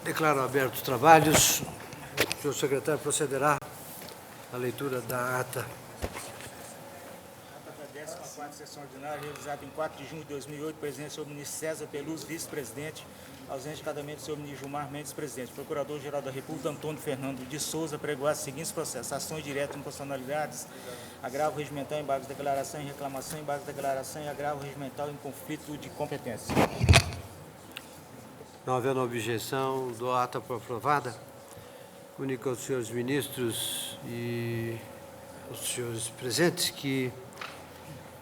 Declaro abertos os trabalhos. O senhor secretário procederá à leitura da ata. Ata da 14ª sessão ordinária, realizada em 4 de junho de 2008, presidente do senhor ministro César Peluso, vice-presidente, ausente cadamente do senhor ministro Gilmar Mendes, presidente. Procurador-Geral da República, Antônio Fernando de Souza, pregoar os seguintes processos: ações diretas e inconstitucionalidades, agravo regimental, embargos de declaração e reclamação, embargos de declaração e agravo regimental em conflito de competência. Não havendo objeção, dou a ata por aprovada. Comunico aos senhores ministros e aos senhores presentes que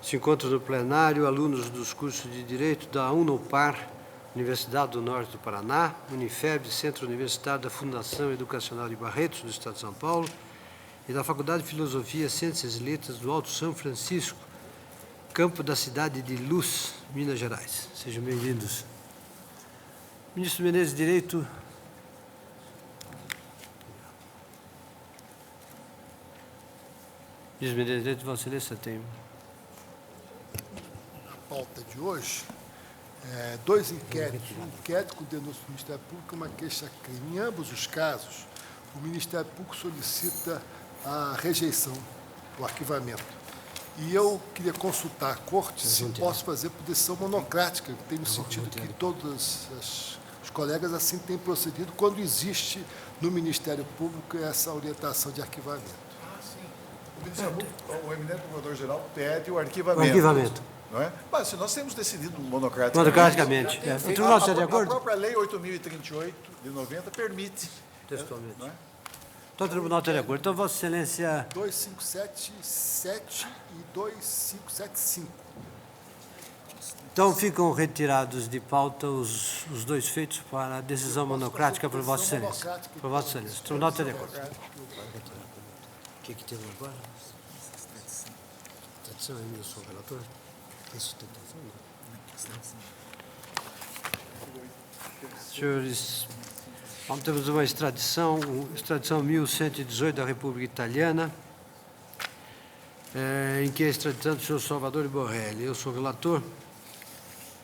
se encontram no plenário alunos dos cursos de Direito da Unopar, Universidade do Norte do Paraná, Unifeb, Centro Universitário da Fundação Educacional de Barretos, do Estado de São Paulo, e da Faculdade de Filosofia, Ciências e Letras do Alto São Francisco, campo da cidade de Luz, Minas Gerais. Sejam bem-vindos. Ministro Menezes, Direito. Ministro Menezes, Direito, Vossa Excelência tem. Na pauta de hoje, dois inquéritos. Um inquérito com denúncia do Ministério Público e uma queixa-crime. Em ambos os casos, o Ministério Público solicita a rejeição, o arquivamento. E eu queria consultar a Corte se posso fazer por decisão monocrática, que tem no sentido que todos os colegas assim têm procedido quando existe no Ministério Público essa orientação de arquivamento. O eminente procurador-geral pede o arquivamento. O arquivamento. Não é? Mas se nós temos decidido monocraticamente. Monocraticamente. O Tribunal está de A acordo? própria Lei 8.038, de 90, permite. Textualmente. Não é? Então, o Tribunal está de acordo. Então, Vossa Excelência. 2577 e 2575. Então, ficam retirados de pauta os dois feitos para a decisão monocrática por Vossa Excelência. Por Vossa Excelência. O Tribunal está de acordo. O que temos agora? Sustentação, eu sou o relator. Tem sustentação? Senhores, temos uma extradição 1118 da República Italiana, em que é extraditado o senhor Salvatore Borrelli. Eu sou o relator.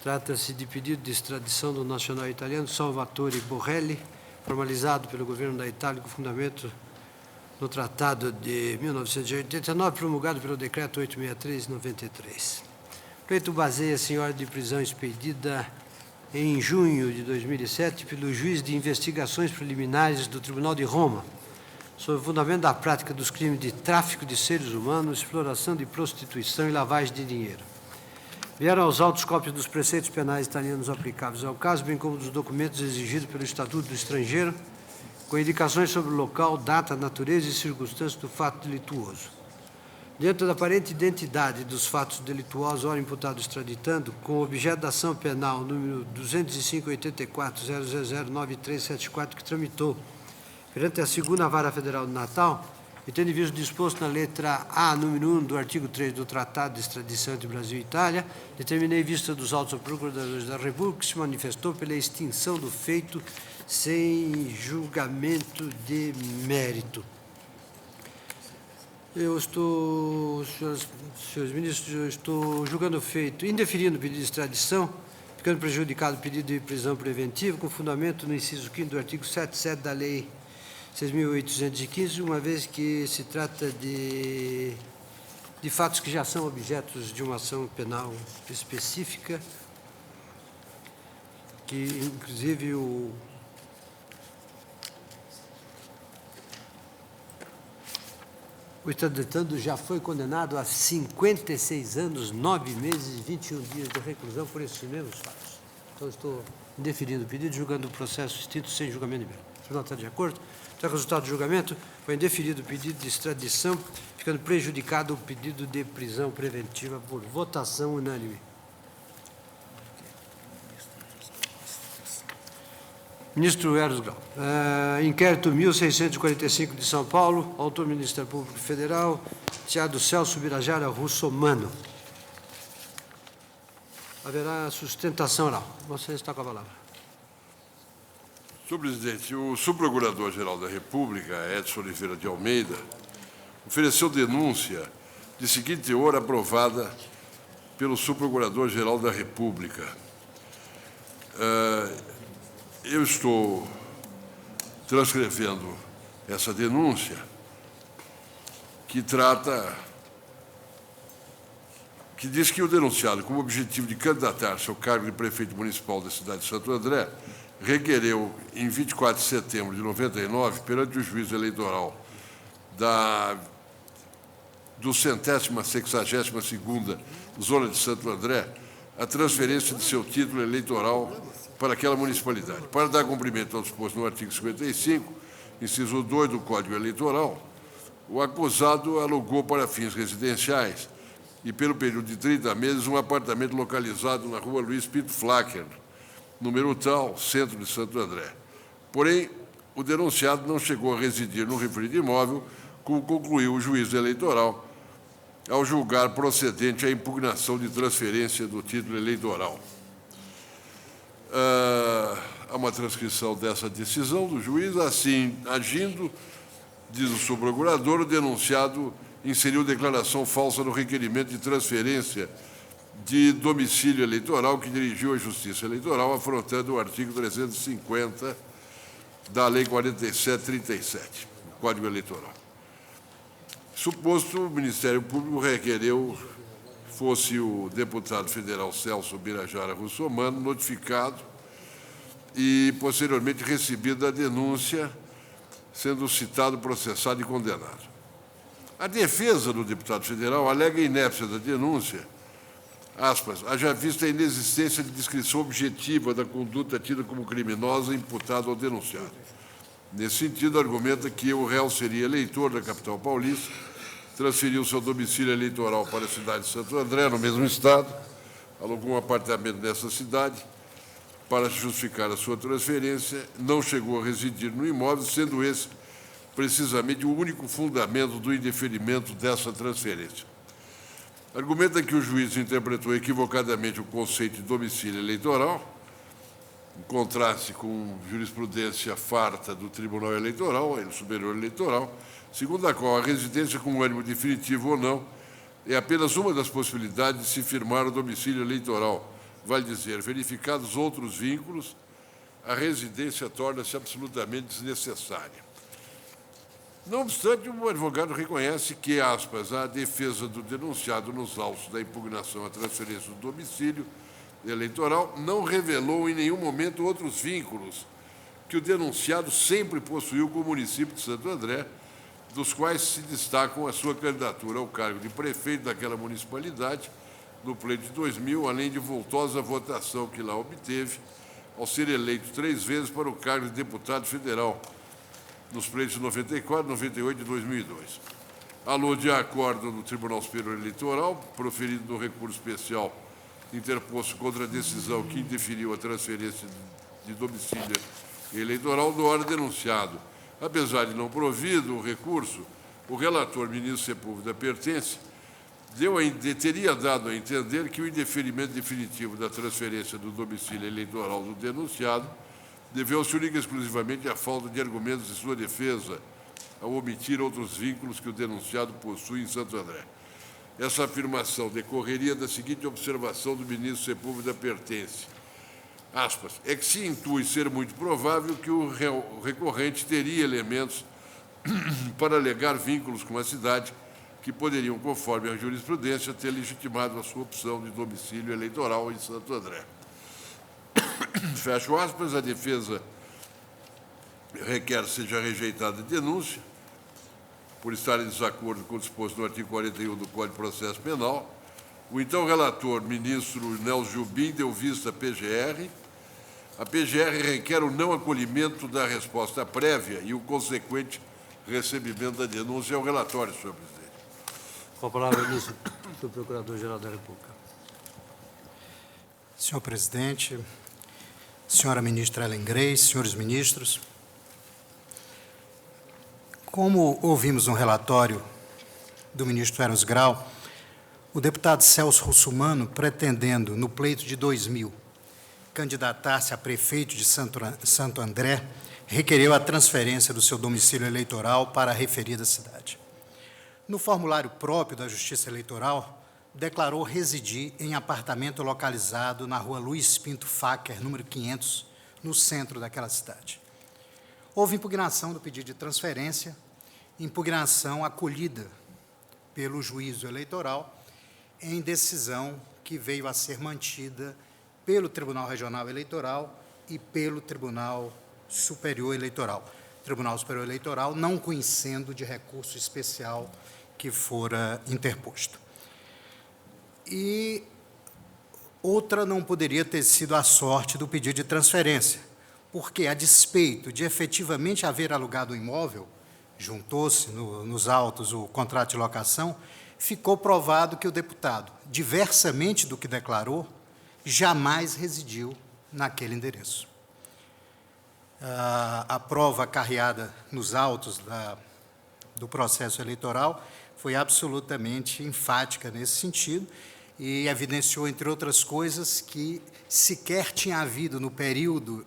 Trata-se de pedido de extradição do nacional italiano Salvatore Borrelli, formalizado pelo governo da Itália com fundamento no Tratado de 1989, promulgado pelo Decreto 863 de 93. O pleito baseia-se em ordem de prisão expedida em junho de 2007 pelo juiz de investigações preliminares do Tribunal de Roma, sob o fundamento da prática dos crimes de tráfico de seres humanos, exploração de prostituição e lavagem de dinheiro. Vieram aos autos cópias dos preceitos penais italianos aplicáveis ao caso, bem como dos documentos exigidos pelo Estatuto do Estrangeiro, com indicações sobre o local, data, natureza e circunstâncias do fato delituoso. Dentro da aparente identidade dos fatos delituosos, ora imputado extraditando, com objeto da ação penal número 205.84.000.9374, que tramitou perante a 2ª Vara Federal de Natal, e tendo em vista o disposto na letra A, número 1 do artigo 3 do Tratado de Extradição entre Brasil e Itália, determinei vista dos autos ao Procurador da República, que se manifestou pela extinção do feito sem julgamento de mérito. Eu estou, senhores ministros, eu estou julgando o feito, indeferindo o pedido de extradição, ficando prejudicado o pedido de prisão preventiva, com fundamento no inciso 5º do artigo 77 da Lei 6.815, uma vez que se trata de fatos que já são objetos de uma ação penal específica, que inclusive o extraditando já foi condenado a 56 anos, 9 meses e 21 dias de reclusão por esses mesmos fatos. Então, estou indeferindo o pedido, julgando o processo extinto sem julgamento de mérito. O Tribunal está de acordo? Então, o resultado do julgamento foi indeferido o pedido de extradição, ficando prejudicado o pedido de prisão preventiva por votação unânime. Ministro Eros Grau. Inquérito 1645 de São Paulo, autor Ministério Público Federal, Teado Celso Birajara Russomano. Haverá sustentação oral. Você está com a palavra. Senhor presidente, o subprocurador-geral da República, Edson Oliveira de Almeida, ofereceu denúncia de seguinte teor aprovada pelo subprocurador-geral da República. Eu estou transcrevendo essa denúncia, que diz que o denunciado, com o objetivo de candidatar-se ao cargo de prefeito municipal da cidade de Santo André, requereu, em 24 de setembro de 99, perante o juiz eleitoral do 162ª Zona de Santo André, a transferência de seu título eleitoral para aquela municipalidade. Para dar cumprimento ao disposto no artigo 55, inciso 2 do Código Eleitoral, o acusado alugou para fins residenciais e, pelo período de 30 meses, um apartamento localizado na rua Luiz Pinto Flacker, número tal, centro de Santo André. Porém, o denunciado não chegou a residir no referido imóvel, como concluiu o juiz eleitoral, ao julgar procedente a impugnação de transferência do título eleitoral. Há uma transcrição dessa decisão do juiz. Assim, agindo, diz o subprocurador, o denunciado inseriu declaração falsa no requerimento de transferência de domicílio eleitoral que dirigiu à Justiça Eleitoral, afrontando o artigo 350 da Lei 4737, do Código Eleitoral. Suposto, o Ministério Público requereu fosse o deputado federal Celso Birajara Russomano notificado e, posteriormente, recebida a denúncia, sendo citado, processado e condenado. A defesa do deputado federal alega a inépcia da denúncia, aspas, haja vista a inexistência de descrição objetiva da conduta tida como criminosa imputada ao denunciado. Nesse sentido, argumenta que o réu seria eleitor da capital paulista, transferiu seu domicílio eleitoral para a cidade de Santo André, no mesmo estado, alugou um apartamento nessa cidade para justificar a sua transferência, não chegou a residir no imóvel, sendo esse precisamente o único fundamento do indeferimento dessa transferência. Argumenta que o juiz interpretou equivocadamente o conceito de domicílio eleitoral, em contraste com jurisprudência farta do Tribunal Eleitoral, do Superior Eleitoral, segundo a qual a residência com ânimo definitivo ou não é apenas uma das possibilidades de se firmar o domicílio eleitoral. Vale dizer, verificados outros vínculos, a residência torna-se absolutamente desnecessária. Não obstante, o advogado reconhece que, aspas, a defesa do denunciado nos autos da impugnação à transferência do domicílio eleitoral não revelou em nenhum momento outros vínculos que o denunciado sempre possuiu com o município de Santo André, dos quais se destacam a sua candidatura ao cargo de prefeito daquela municipalidade no pleito de 2000, além de vultosa votação que lá obteve, ao ser eleito 3 vezes para o cargo de deputado federal, nos pleitos de 94, 98 e 2002. Alude a acordo do Tribunal Superior Eleitoral, proferido no recurso especial interposto contra a decisão que indeferiu a transferência de domicílio eleitoral do órgão denunciado. Apesar de não provido o recurso, o relator, ministro Sepúlveda Pertence, teria dado a entender que o indeferimento definitivo da transferência do domicílio eleitoral do denunciado deveu-se única e exclusivamente à falta de argumentos de sua defesa, ao omitir outros vínculos que o denunciado possui em Santo André. Essa afirmação decorreria da seguinte observação do ministro Sepúlveda Pertence, aspas, é que se intui ser muito provável que o recorrente teria elementos para alegar vínculos com a cidade que poderiam, conforme a jurisprudência, ter legitimado a sua opção de domicílio eleitoral em Santo André. Fecho aspas, a defesa requer seja rejeitada a denúncia, por estar em desacordo com o disposto no artigo 41 do Código de Processo Penal. O então relator, ministro Nelson Jubim, deu vista à PGR. A PGR requer o não acolhimento da resposta prévia e o consequente recebimento da denúncia ao relatório, senhor presidente. Com a palavra, ministro do Procurador-Geral da República. Senhor presidente, senhora ministra Ellen Grace, senhores ministros, como ouvimos no relatório do ministro Eros Grau, o deputado Celso Russomano, pretendendo, no pleito de 2000, candidatar-se a prefeito de Santo André, requereu a transferência do seu domicílio eleitoral para a referida cidade. No formulário próprio da Justiça Eleitoral, declarou residir em apartamento localizado na rua Luiz Pinto Flacker, número 500, no centro daquela cidade. houve impugnação do pedido de transferência, impugnação acolhida pelo juízo eleitoral em decisão que veio a ser mantida pelo Tribunal Regional Eleitoral e pelo Tribunal Superior Eleitoral. O Tribunal Superior Eleitoral não conhecendo de recurso especial que fora interposto. E outra não poderia ter sido a sorte do pedido de transferência, porque, a despeito de efetivamente haver alugado o imóvel, juntou-se nos autos o contrato de locação, ficou provado que o deputado, diversamente do que declarou, jamais residiu naquele endereço. A prova acarreada nos autos do processo eleitoral foi absolutamente enfática nesse sentido e evidenciou, entre outras coisas, que sequer tinha havido, no período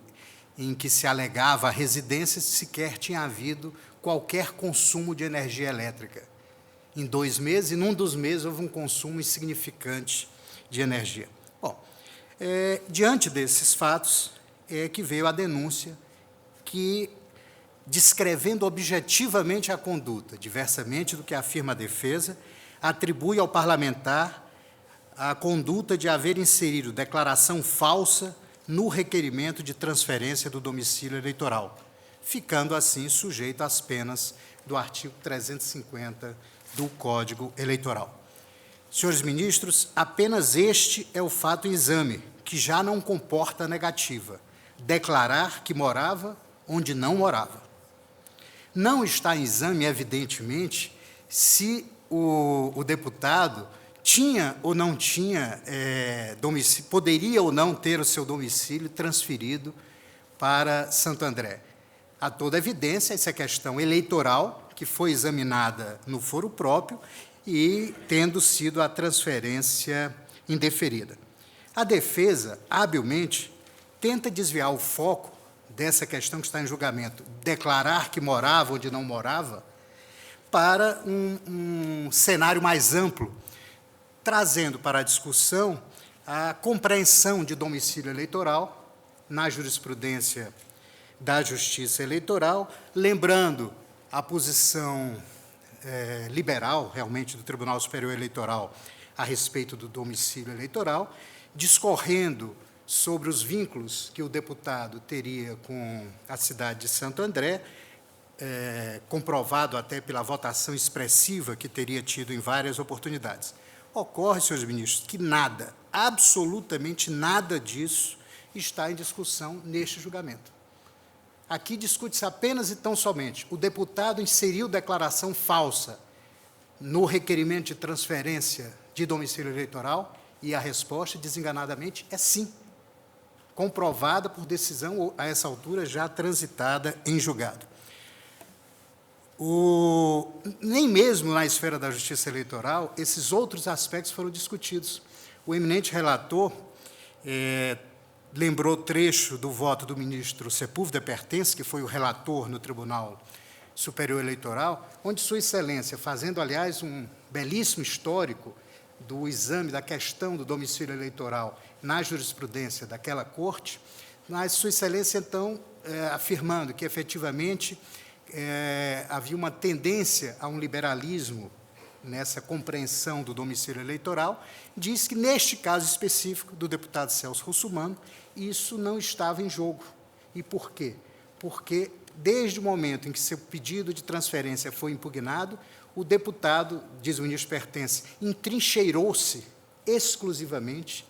em que se alegava a residência, sequer tinha havido qualquer consumo de energia elétrica. Em 2 meses, e num dos meses, houve um consumo insignificante de energia. Bom, diante desses fatos, é que veio a denúncia que, descrevendo objetivamente a conduta, diversamente do que afirma a defesa, atribui ao parlamentar a conduta de haver inserido declaração falsa no requerimento de transferência do domicílio eleitoral, ficando assim sujeito às penas do artigo 350 do Código Eleitoral. Senhores ministros, apenas este é o fato em exame, que já não comporta negativa: declarar que morava onde não morava. Não está em exame, evidentemente, se o deputado tinha ou não tinha domicílio, poderia ou não ter o seu domicílio transferido para Santo André. A toda evidência, essa é questão eleitoral, que foi examinada no foro próprio e tendo sido a transferência indeferida. A defesa, habilmente, tenta desviar o foco dessa questão que está em julgamento, declarar que morava onde não morava, para um cenário mais amplo, trazendo para a discussão a compreensão de domicílio eleitoral na jurisprudência da Justiça Eleitoral, lembrando a posição liberal, realmente, do Tribunal Superior Eleitoral a respeito do domicílio eleitoral, discorrendo sobre os vínculos que o deputado teria com a cidade de Santo André, comprovado até pela votação expressiva que teria tido em várias oportunidades. Ocorre, senhores ministros, que nada, absolutamente nada disso está em discussão neste julgamento. Aqui discute-se apenas e tão somente: o deputado inseriu declaração falsa no requerimento de transferência de domicílio eleitoral, e a resposta, desenganadamente, é sim, comprovada por decisão, a essa altura, já transitada em julgado. Nem mesmo na esfera da Justiça Eleitoral, esses outros aspectos foram discutidos. O eminente relator lembrou trecho do voto do ministro Sepúlveda Pertence, que foi o relator no Tribunal Superior Eleitoral, onde Sua Excelência, fazendo, aliás, um belíssimo histórico do exame da questão do domicílio eleitoral na jurisprudência daquela corte, mas Sua Excelência, então, afirmando que, efetivamente, havia uma tendência a um liberalismo nessa compreensão do domicílio eleitoral, diz que, neste caso específico do deputado Celso Russomano, isso não estava em jogo. E por quê? Porque, desde o momento em que seu pedido de transferência foi impugnado, o deputado, diz o ministro Pertence, entrincheirou-se exclusivamente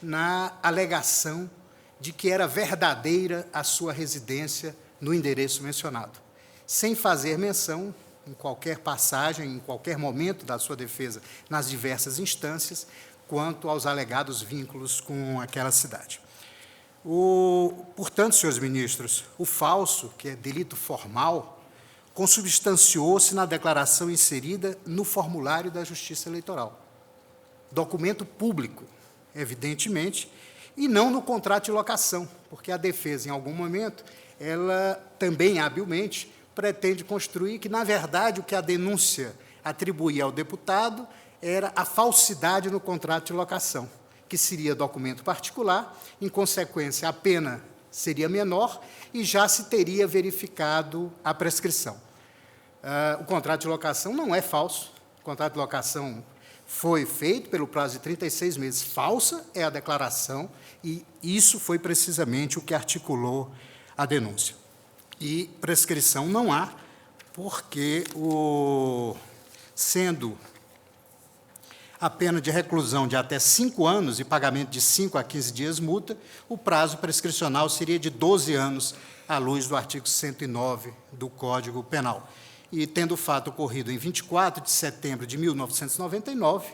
na alegação de que era verdadeira a sua residência no endereço mencionado, sem fazer menção, em qualquer passagem, em qualquer momento da sua defesa, nas diversas instâncias, quanto aos alegados vínculos com aquela cidade. Portanto, senhores ministros, o falso, que é delito formal, consubstanciou-se na declaração inserida no formulário da Justiça Eleitoral. Documento público, evidentemente, e não no contrato de locação, porque a defesa, em algum momento, ela também, habilmente, pretende construir que, na verdade, o que a denúncia atribuía ao deputado era a falsidade no contrato de locação, que seria documento particular, em consequência, a pena seria menor e já se teria verificado a prescrição. O contrato de locação não é falso. O contrato de locação foi feito pelo prazo de 36 meses. Falsa é a declaração, e isso foi precisamente o que articulou a denúncia. E prescrição não há, porque, sendo a pena de reclusão de até 5 anos e pagamento de 5 a 15 dias multa, o prazo prescricional seria de 12 anos, à luz do artigo 109 do Código Penal. E, tendo o fato ocorrido em 24 de setembro de 1999,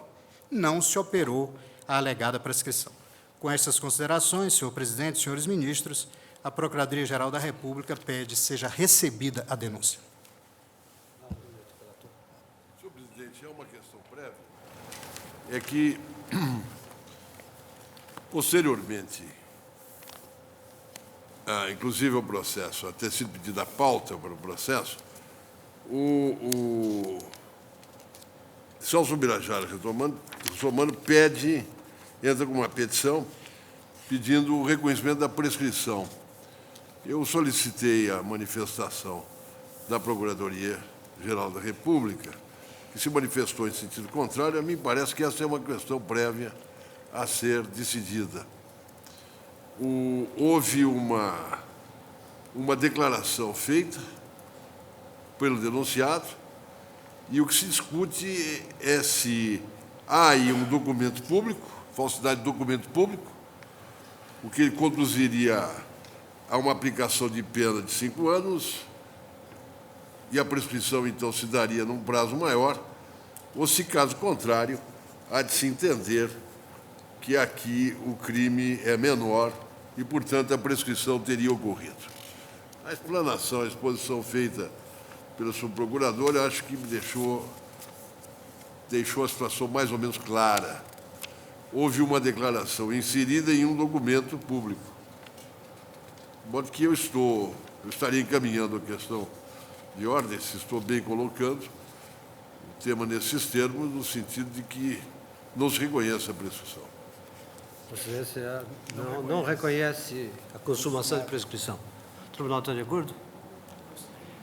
não se operou a alegada prescrição. Com estas considerações, senhor presidente, senhores ministros, a Procuradoria-Geral da República pede seja recebida a denúncia. Senhor presidente, é uma questão prévia. É que, posteriormente, inclusive o processo, a ter sido pedida a pauta para o processo, o Celso Birajara Russomano entra com uma petição pedindo o reconhecimento da prescrição. Eu solicitei a manifestação da Procuradoria-Geral da República, que se manifestou em sentido contrário. A mim parece que essa é uma questão prévia a ser decidida. Houve uma declaração feita pelo denunciado, e o que se discute é se há aí um documento público, falsidade de documento público, o que conduziria a uma aplicação de pena de 5 anos, e a prescrição, então, se daria num prazo maior, ou, se caso contrário, há de se entender que aqui o crime é menor e, portanto, a prescrição teria ocorrido. A explanação, a exposição feita pelo subprocurador, eu acho que me deixou a situação mais ou menos clara. Houve uma declaração inserida em um documento público. De modo que eu estaria encaminhando a questão de ordem, se estou bem colocando, o tema nesses termos, no sentido de que não se reconhece a prescrição. A Excelência não reconhece a consumação de prescrição. O Tribunal está de acordo?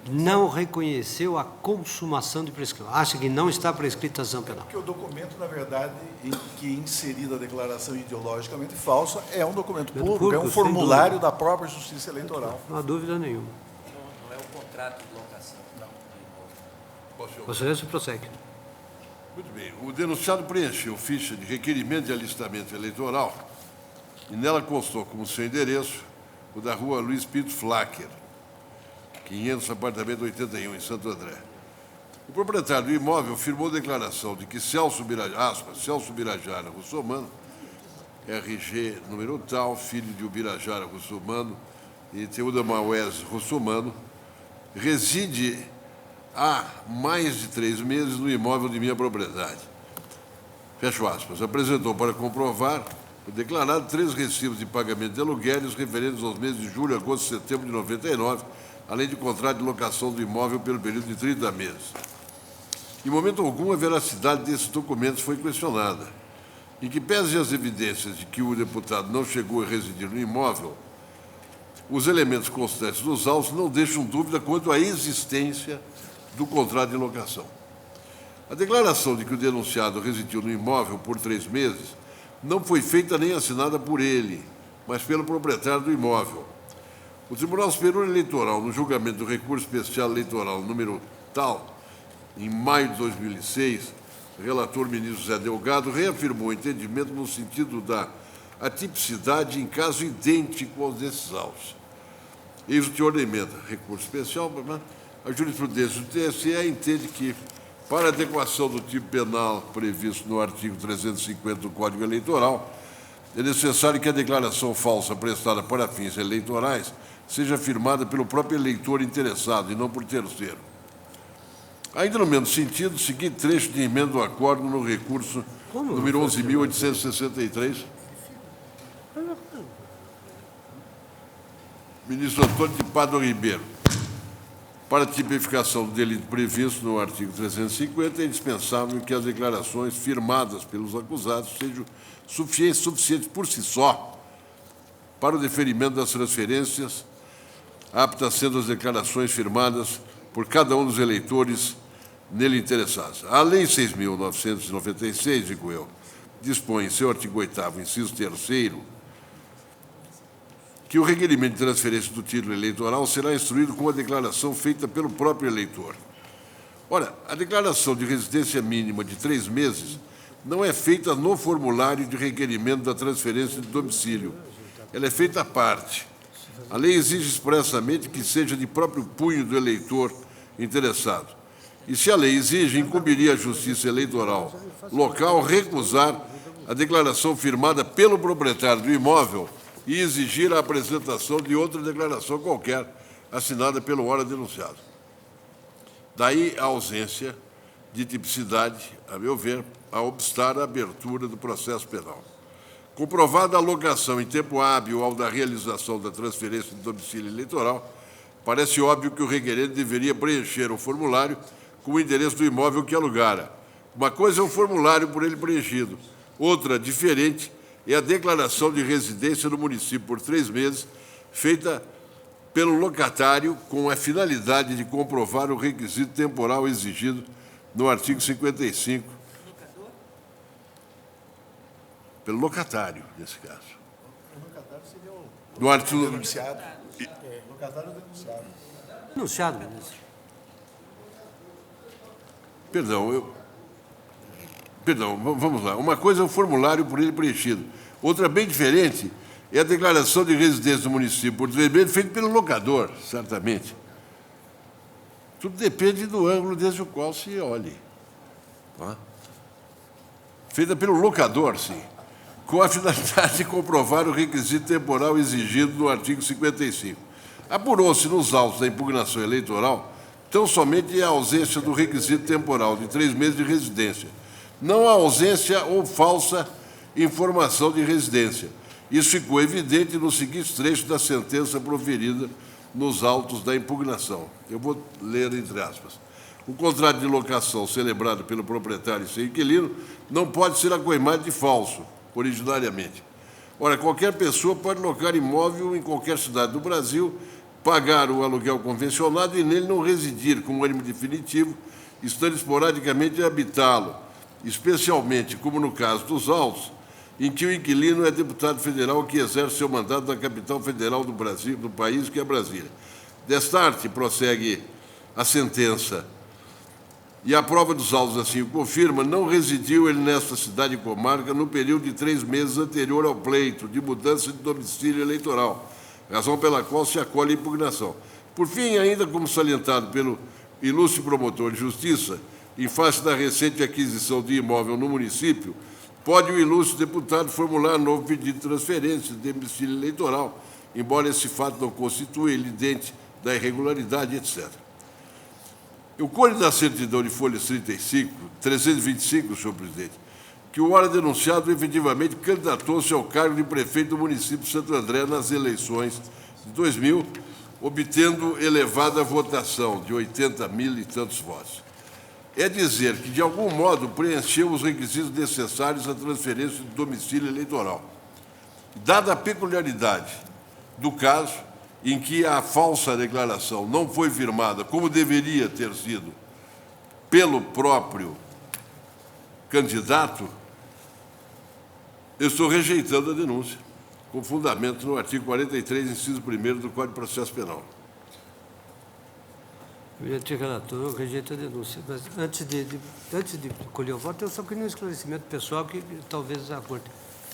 Não reconheceu a consumação de prescrição. Acha que não está prescrita a ação penal. Porque o documento, na verdade, em que inserida a declaração ideologicamente falsa, é um documento público, é um formulário da própria Justiça Eleitoral. Não há dúvida nenhuma. Não é o contrato de locação. A Excelência prossegue. Muito bem. O denunciado preencheu ficha de requerimento de alistamento eleitoral e nela constou como seu endereço o da rua Luiz Pinto Flacker, 500, apartamento 81, em Santo André. O proprietário do imóvel firmou declaração de que Celso Birajara Russomano, RG número tal, filho de Ubirajara Russomano e Teuda Maués Russomano, reside há mais de 3 meses no imóvel de minha propriedade. Fecho aspas. Apresentou para comprovar o declarado 3 recibos de pagamento de aluguéis referentes aos meses de julho, agosto e setembro de 99, além de contrato de locação do imóvel pelo período de 30 meses. Em momento algum, a veracidade desses documentos foi questionada, em que, pese as evidências de que o deputado não chegou a residir no imóvel, os elementos constantes dos autos não deixam dúvida quanto à existência do contrato de locação. A declaração de que o denunciado residiu no imóvel por 3 meses não foi feita nem assinada por ele, mas pelo proprietário do imóvel. O Tribunal Superior Eleitoral, no julgamento do recurso especial eleitoral número tal, em maio de 2006, o relator ministro José Delgado reafirmou o entendimento no sentido da atipicidade em caso idêntico aos desses autos. Eis o teor da emenda. Recurso especial, a jurisprudência do TSE entende que, para adequação do tipo penal previsto no artigo 350 do Código Eleitoral, é necessário que a declaração falsa prestada para fins eleitorais seja firmada pelo próprio eleitor interessado e não por terceiro. Ainda no mesmo sentido, o seguinte trecho de emenda do acordo no recurso número 11.863. Ministro Antônio de Pádua Ribeiro. Para a tipificação do delito previsto no artigo 350, é indispensável que as declarações firmadas pelos acusados sejam suficientes por si só para o deferimento das transferências, aptas sendo as declarações firmadas por cada um dos eleitores nele interessados. A Lei 6.996, digo eu, dispõe em seu artigo 8º, inciso 3º, que o requerimento de transferência do título eleitoral será instruído com a declaração feita pelo próprio eleitor. Ora, a declaração de residência mínima de 3 meses não é feita no formulário de requerimento da transferência de domicílio. Ela é feita à parte. A lei exige expressamente que seja de próprio punho do eleitor interessado. E se a lei exige, incumbiria a Justiça Eleitoral local recusar a declaração firmada pelo proprietário do imóvel e exigir a apresentação de outra declaração qualquer assinada pelo ora denunciado. Daí a ausência de tipicidade, a meu ver, a obstar a abertura do processo penal. Comprovada a alocação em tempo hábil ao da realização da transferência de domicílio eleitoral, parece óbvio que o requerente deveria preencher o formulário com o endereço do imóvel que alugara. Uma coisa é o formulário por ele preenchido, outra, diferente, é a declaração de residência no município por 3 meses, feita pelo locatário com a finalidade de comprovar o requisito temporal exigido no artigo 55. Pelo locatário, nesse caso. O locatário seria o No artigo... denunciado. O locatário é o denunciado. Denunciado, ministro. Perdão, vamos lá. Uma coisa é o formulário por ele preenchido. Outra, bem diferente, é a declaração de residência do município por 3 meses, feita pelo locador, certamente. Tudo depende do ângulo desde o qual se olhe. Tá? Feita pelo locador, sim, com a finalidade de comprovar o requisito temporal exigido no artigo 55. Apurou-se nos autos da impugnação eleitoral tão somente a ausência do requisito temporal de 3 meses de residência, não a ausência ou falsa informação de residência. Isso ficou evidente no seguinte trecho da sentença proferida nos autos da impugnação. Eu vou ler entre aspas. O contrato de locação celebrado pelo proprietário e seu inquilino não pode ser acoimado de falso, originariamente. Ora, qualquer pessoa pode locar imóvel em qualquer cidade do Brasil, pagar o aluguel convencionado e nele não residir com ânimo definitivo, estando esporadicamente a habitá-lo, especialmente, como no caso dos autos, em que o inquilino é deputado federal que exerce seu mandato na capital federal do Brasil, do país, que é Brasília. Destarte, prossegue a sentença, e a prova dos autos assim o confirma, não residiu ele nesta cidade e comarca no período de 3 meses anterior ao pleito de mudança de domicílio eleitoral, razão pela qual se acolhe a impugnação. Por fim, ainda como salientado pelo ilustre promotor de justiça, em face da recente aquisição de imóvel no município, pode o ilustre deputado formular novo pedido de transferência de domicílio eleitoral, embora esse fato não constitua evidente da irregularidade, etc. O Código da Certidão de folha 325, senhor presidente, que o ora denunciado efetivamente candidatou-se ao cargo de prefeito do município de Santo André nas eleições de 2000, obtendo elevada votação de 80 mil e tantos votos. É dizer que, de algum modo, preencheu os requisitos necessários à transferência do domicílio eleitoral. Dada a peculiaridade do caso, em que a falsa declaração não foi firmada como deveria ter sido pelo próprio candidato, eu estou rejeitando a denúncia, com fundamento no artigo 43, inciso 1º do Código de Processo Penal. Eminente relator, eu rejeito a denúncia. Mas antes de colher o voto, eu só queria um esclarecimento pessoal que talvez a Corte.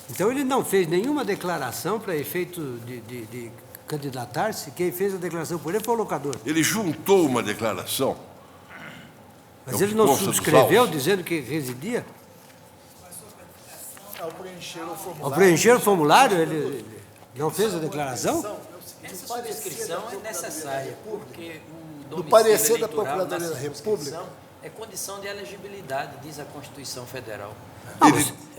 Então, ele não fez nenhuma declaração para efeito de candidatar-se? Quem fez a declaração por ele foi o locador. Ele juntou uma declaração. Mas ele não subscreveu dizendo que residia? Ao preencher o formulário, ele não fez a declaração? Essa subscrição é necessária, porque o No parecer domicílio da eleitoral Procuradoria da subscrição República, é condição de elegibilidade, diz a Constituição Federal.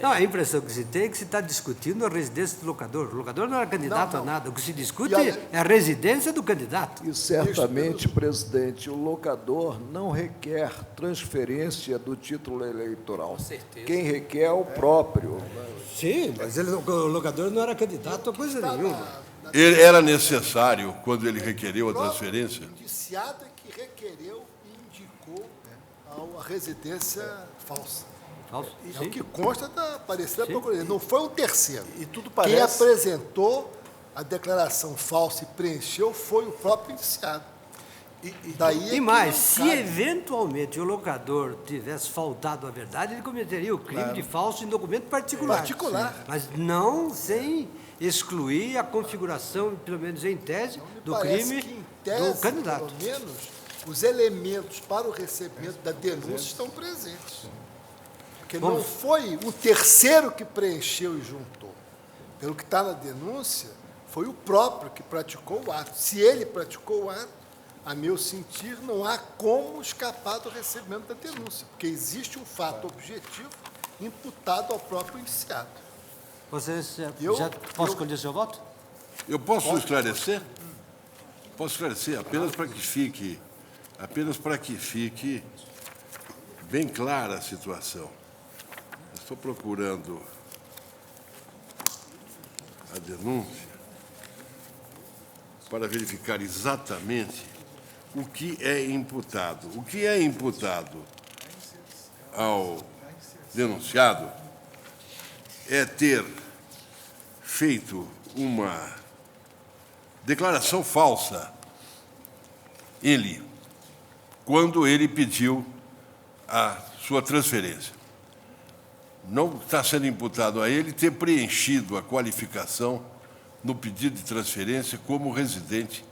Não, a impressão que se tem é que se está discutindo a residência do locador. O locador não era candidato a nada. O que se discute é a residência do candidato. E certamente, presidente, o locador não requer transferência do título eleitoral. Com certeza. Quem requer é o próprio. Sim, mas o locador não era candidato a coisa nenhuma. Era necessário, quando ele requereu a transferência? O indiciado é que requereu e indicou a residência falsa. Falso? É o que consta da parecer da Procuradoria. Não foi um terceiro. E tudo Quem parece... apresentou a declaração falsa e preencheu foi o próprio indiciado. Daí é E que mais, não se cabe. eventualmente o locador tivesse faltado a verdade, ele cometeria o crime de falso em documento particular. Particular. Mas não sem excluir a configuração, pelo menos em tese, do Parece crime que, em tese, do candidato. pelo menos, os elementos para o recebimento da denúncia estão presentes. Porque não foi o terceiro que preencheu e juntou. Pelo que está na denúncia, foi o próprio que praticou o ato. Se ele praticou o ato, a meu sentir, não há como escapar do recebimento da denúncia, porque existe um fato objetivo imputado ao próprio indiciado. Você Eu- posso escolher seu voto? Eu posso esclarecer? Posso esclarecer apenas para que fique bem clara a situação. Estou procurando a denúncia para verificar exatamente o que é imputado. O que é imputado ao denunciado é ter feito uma declaração falsa, quando ele pediu a sua transferência. Não está sendo imputado a ele ter preenchido a qualificação no pedido de transferência como residente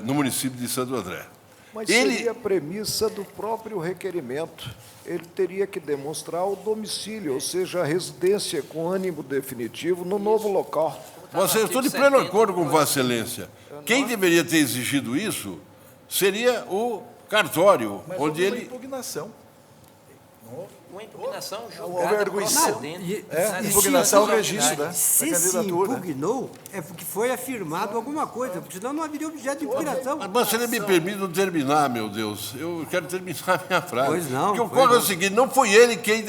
no município de Santo André. Mas seria a premissa do próprio requerimento. Ele teria que demonstrar o domicílio, ou seja, a residência com ânimo definitivo no novo local. Você, eu estou de pleno acordo com Vossa Excelência. Quem deveria ter exigido isso seria o cartório, Mas onde houve uma ele... impugnação. Uma impugnação Houve julgada arguição. procedente. Impugnação ao registro, né? Se Da se candidatura. impugnou, é porque foi afirmado alguma coisa, porque senão não haveria objeto de impugnação. Mas você me permite terminar, meu Deus. Eu quero terminar a minha frase. Pois não, O que pois ocorre é o não. seguinte, não foi ele quem...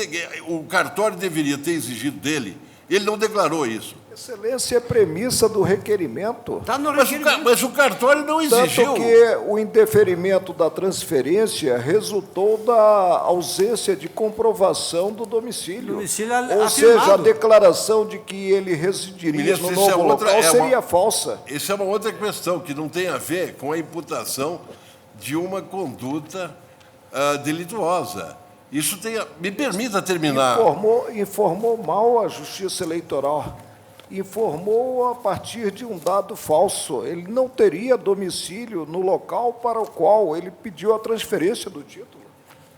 O cartório deveria ter exigido dele. Ele não declarou isso. Excelência é premissa do requerimento. Está no Mas requerimento. mas o cartório não exigiu. Tanto que o indeferimento da transferência resultou da ausência de comprovação do domicílio. Domicílio Ou afirmado. seja, a declaração de que ele residiria Ministro, no isso é novo outra- local é uma- seria falsa. Essa é uma outra questão que não tem a ver com a imputação de uma conduta delituosa. Isso tem... Me permita terminar. Informou mal a Justiça Eleitoral. Informou a partir de um dado falso. Ele não teria domicílio no local para o qual ele pediu a transferência do título.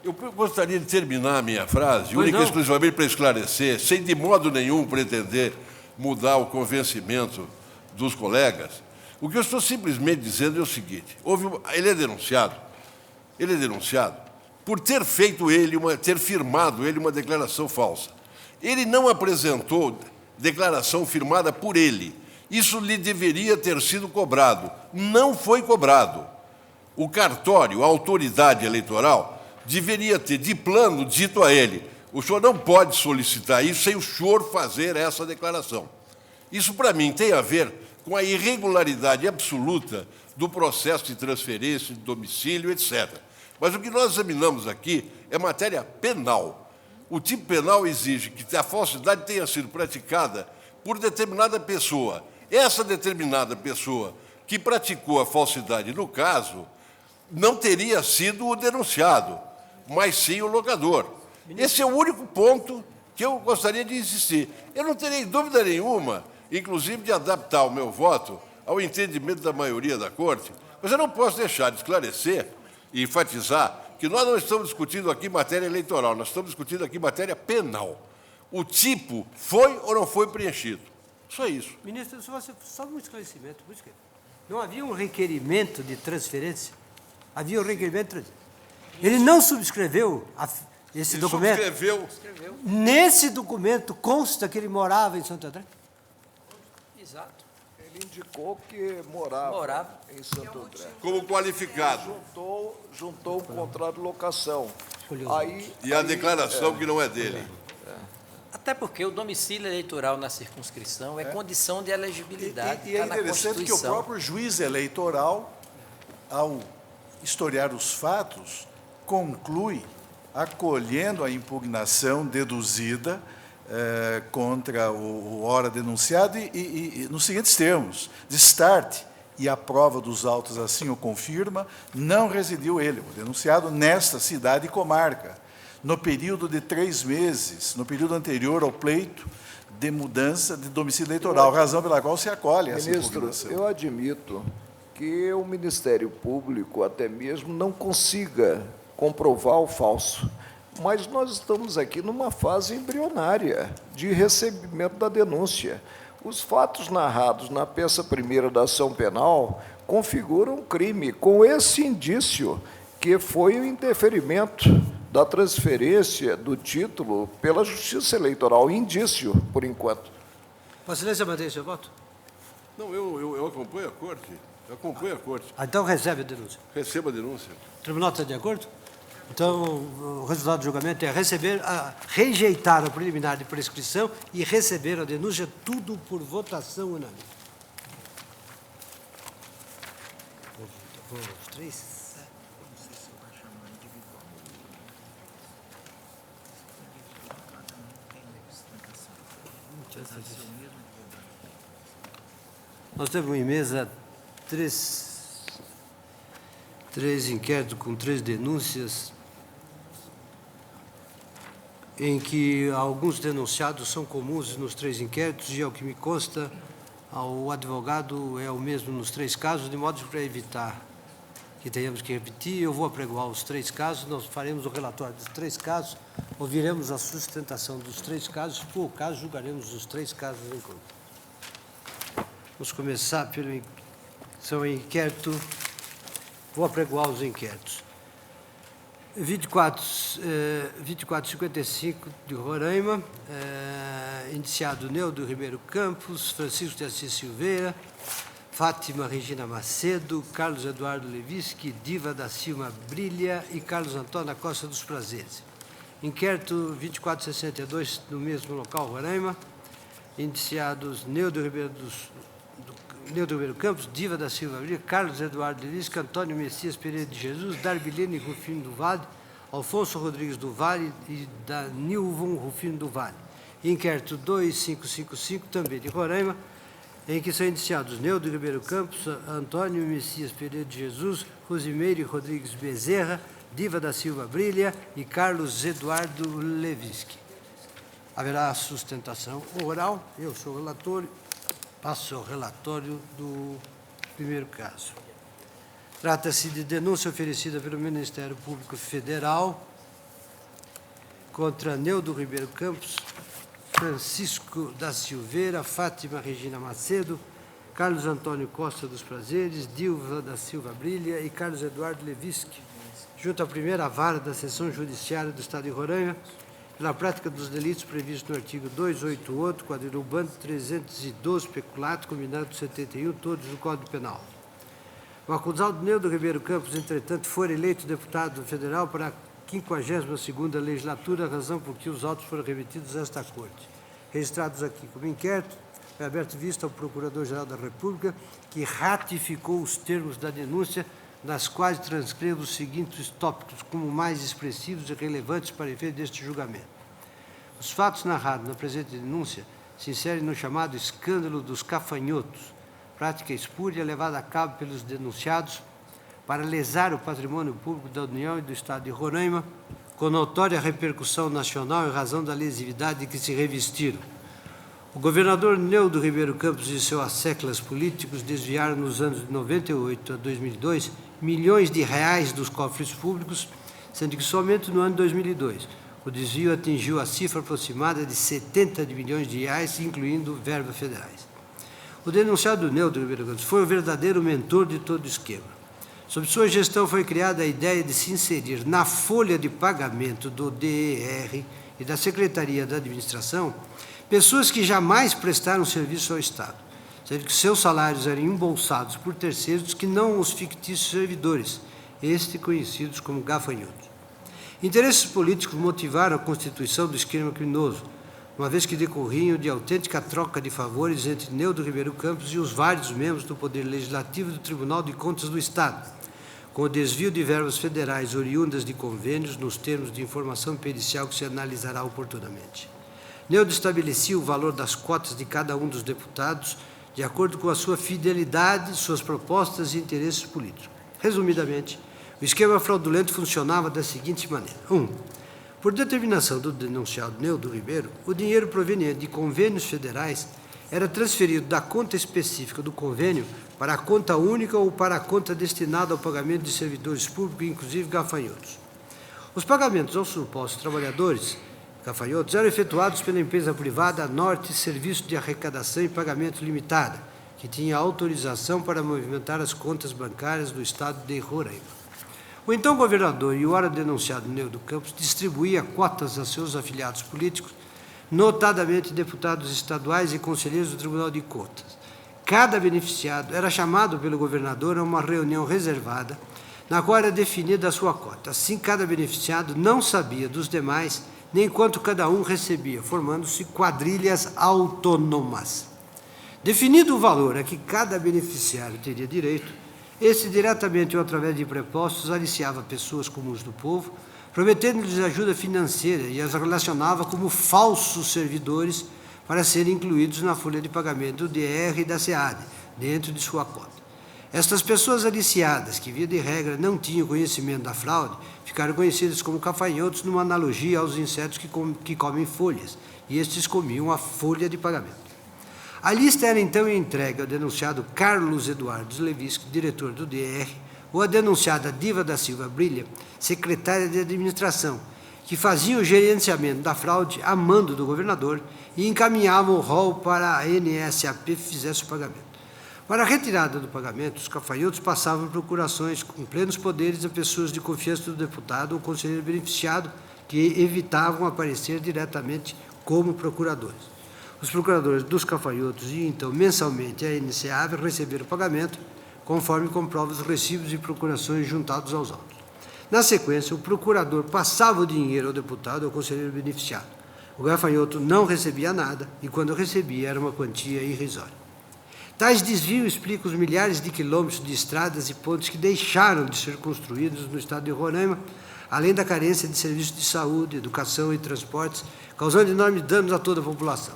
Eu gostaria de terminar a minha frase, Pois única e não. exclusivamente para esclarecer, sem de modo nenhum pretender mudar o convencimento dos colegas. O que eu estou simplesmente dizendo é o seguinte: ele é denunciado por ter ter firmado ele uma declaração falsa. Ele não apresentou declaração firmada por ele. Isso lhe deveria ter sido cobrado. Não foi cobrado. O cartório, a autoridade eleitoral, deveria ter, de plano, dito a ele: o senhor não pode solicitar isso sem o senhor fazer essa declaração. Isso, para mim, tem a ver com a irregularidade absoluta do processo de transferência de domicílio, etc. Mas o que nós examinamos aqui é matéria penal. O tipo penal exige que a falsidade tenha sido praticada por determinada pessoa. Essa determinada pessoa que praticou a falsidade, no caso, não teria sido o denunciado, mas sim o locador. Esse é o único ponto que eu gostaria de insistir. Eu não terei dúvida nenhuma, inclusive, de adaptar o meu voto ao entendimento da maioria da Corte, mas eu não posso deixar de esclarecer e enfatizar que nós não estamos discutindo aqui matéria eleitoral, nós estamos discutindo aqui matéria penal. O tipo foi ou não foi preenchido. Só isso. Ministro, só um esclarecimento. Não havia um requerimento de transferência? Havia um requerimento de transferência. Ele não subscreveu Esse Ele documento, subscreveu. nesse documento consta que ele morava em Santo André? Exato. Ele indicou que morava em Santo André. Como qualificado. Juntou um contrato de locação. E a declaração que não é dele. Até porque o domicílio eleitoral na circunscrição é condição de elegibilidade. E é está na interessante que o Constituição. próprio juiz eleitoral, ao historiar os fatos, conclui acolhendo a impugnação deduzida contra o ora denunciado e nos seguintes termos: destarte, e a prova dos autos assim o confirma, não residiu ele, o denunciado, nesta cidade e comarca, no período de 3 meses, no período anterior ao pleito de mudança de domicílio eleitoral, razão pela qual se acolhe essa Ministro, impugnação. eu admito que o Ministério Público até mesmo não consiga comprovar o falso, mas nós estamos aqui numa fase embrionária de recebimento da denúncia. Os fatos narrados na peça primeira da ação penal configuram um crime com esse indício, que foi o indeferimento da transferência do título pela Justiça Eleitoral. Indício, por enquanto. Vossa Excelência mantém seu voto? Não, eu acompanho a corte. Eu acompanho a corte. Então recebe a denúncia. Receba a denúncia. O tribunal está de acordo? Então, o resultado do julgamento é rejeitar a preliminar de prescrição e receber a denúncia, tudo por votação unânime. Os 3? Nós temos em mesa três inquéritos com 3 denúncias, em que alguns denunciados são comuns nos 3 inquéritos e, ao que me consta, o advogado é o mesmo nos 3 casos, de modo que, para evitar que tenhamos que repetir, eu vou apregoar os 3 casos, nós faremos o relatório dos 3 casos, ouviremos a sustentação dos 3 casos, se for o caso, julgaremos os 3 casos em conta. Vamos começar pelo inquérito, vou apregoar os inquéritos. 2455 de Roraima, indiciado Neudo Ribeiro Campos, Francisco de Assis Silveira, Fátima Regina Macedo, Carlos Eduardo Leviski, Diva da Silva Brilha e Carlos Antônio da Costa dos Prazeres. Inquérito 2462, no mesmo local, Roraima, indiciados Neudo Ribeiro Campos, Diva da Silva Brilha, Carlos Eduardo Leviski, Antônio Messias Pereira de Jesus, Darbilene Rufino do Vale, Alfonso Rodrigues do Vale e Danilvon Rufino do Vale. Inquérito 2555, também de Roraima, em que são indiciados Neudo Ribeiro Campos, Antônio Messias Pereira de Jesus, Rosimeire Rodrigues Bezerra, Diva da Silva Brilha e Carlos Eduardo Leviski. Haverá sustentação oral, eu sou o relator, passo ao relatório do primeiro caso. Trata-se de denúncia oferecida pelo Ministério Público Federal contra Neudo Ribeiro Campos, Francisco da Silveira, Fátima Regina Macedo, Carlos Antônio Costa dos Prazeres, Dilva da Silva Brilha e Carlos Eduardo Leviski, junto à primeira vara da Seção Judiciária do Estado de Roraima, pela prática dos delitos previstos no artigo 288, quadrilho urbano 312, peculato, combinado 71, todos do Código Penal. O acusado Neudo Ribeiro Campos, entretanto, foi eleito deputado federal para a 52ª legislatura, razão por que os autos foram remetidos a esta Corte. Registrados aqui como inquérito, foi aberto vista ao Procurador-Geral da República, que ratificou os termos da denúncia, nas quais transcrevo os seguintes tópicos como mais expressivos e relevantes para efeito deste julgamento. Os fatos narrados na presente denúncia se inserem no chamado escândalo dos cafanhotos, prática espúria levada a cabo pelos denunciados para lesar o patrimônio público da União e do Estado de Roraima, com notória repercussão nacional em razão da lesividade de que se revestiram. O governador Neudo Ribeiro Campos e seus asseclas políticos desviaram nos anos de 98 a 2002 milhões de reais dos cofres públicos, sendo que somente no ano de 2002 o desvio atingiu a cifra aproximada de 70 milhões de reais, incluindo verbas federais. O denunciado Neudo Ribeiro Campos foi o verdadeiro mentor de todo o esquema. Sob sua gestão foi criada a ideia de se inserir na folha de pagamento do DER e da Secretaria da Administração pessoas que jamais prestaram serviço ao Estado, sendo que seus salários eram embolsados por terceiros que não os fictícios servidores, conhecidos como gafanhotos. Interesses políticos motivaram a constituição do esquema criminoso, uma vez que decorriam de autêntica troca de favores entre Neudo Ribeiro Campos e os vários membros do Poder Legislativo do Tribunal de Contas do Estado, com o desvio de verbas federais oriundas de convênios nos termos de informação pericial que se analisará oportunamente. Neudo estabelecia o valor das cotas de cada um dos deputados de acordo com a sua fidelidade, suas propostas e interesses políticos. Resumidamente, o esquema fraudulento funcionava da seguinte maneira. 1. Por determinação do denunciado Neudo Ribeiro, o dinheiro proveniente de convênios federais era transferido da conta específica do convênio para a conta única ou para a conta destinada ao pagamento de servidores públicos, inclusive gafanhotos. Os pagamentos aos supostos trabalhadores gafanhotos eram efetuados pela empresa privada Norte Serviço de Arrecadação e Pagamento Limitada, que tinha autorização para movimentar as contas bancárias do Estado de Roraima. O então governador e o ora denunciado Neudo Campos distribuía cotas a seus afiliados políticos, notadamente deputados estaduais e conselheiros do Tribunal de Contas. Cada beneficiado era chamado pelo governador a uma reunião reservada, na qual era definida a sua cota. Assim, cada beneficiado não sabia dos demais, nem quanto cada um recebia, formando-se quadrilhas autônomas. Definido o valor a que cada beneficiário teria direito, esse, diretamente ou através de prepostos, aliciava pessoas comuns do povo, prometendo-lhes ajuda financeira e as relacionava como falsos servidores para serem incluídos na folha de pagamento do DR e da SEAD, dentro de sua cota. Estas pessoas aliciadas, que via de regra não tinham conhecimento da fraude, ficaram conhecidas como gafanhotos, numa analogia aos insetos que comem folhas, e estes comiam a folha de pagamento. A lista era então entregue ao denunciado Carlos Eduardo Levisco, diretor do DR, ou a denunciada Diva da Silva Brilha, secretária de administração, que fazia o gerenciamento da fraude a mando do governador e encaminhavam o rol para a NSAP fizesse o pagamento. Para a retirada do pagamento, os gafanhotos passavam procurações com plenos poderes a pessoas de confiança do deputado ou conselheiro beneficiado, que evitavam aparecer diretamente como procuradores. Os procuradores dos gafanhotos iam, então, mensalmente à NSAP receber o pagamento, conforme comprova os recibos e procurações juntados aos autos. Na sequência, o procurador passava o dinheiro ao deputado ou conselheiro beneficiado. O gafanhoto não recebia nada e, quando recebia, era uma quantia irrisória. Tais desvios explicam os milhares de quilômetros de estradas e pontes que deixaram de ser construídos no estado de Roraima, além da carência de serviços de saúde, educação e transportes, causando enormes danos a toda a população.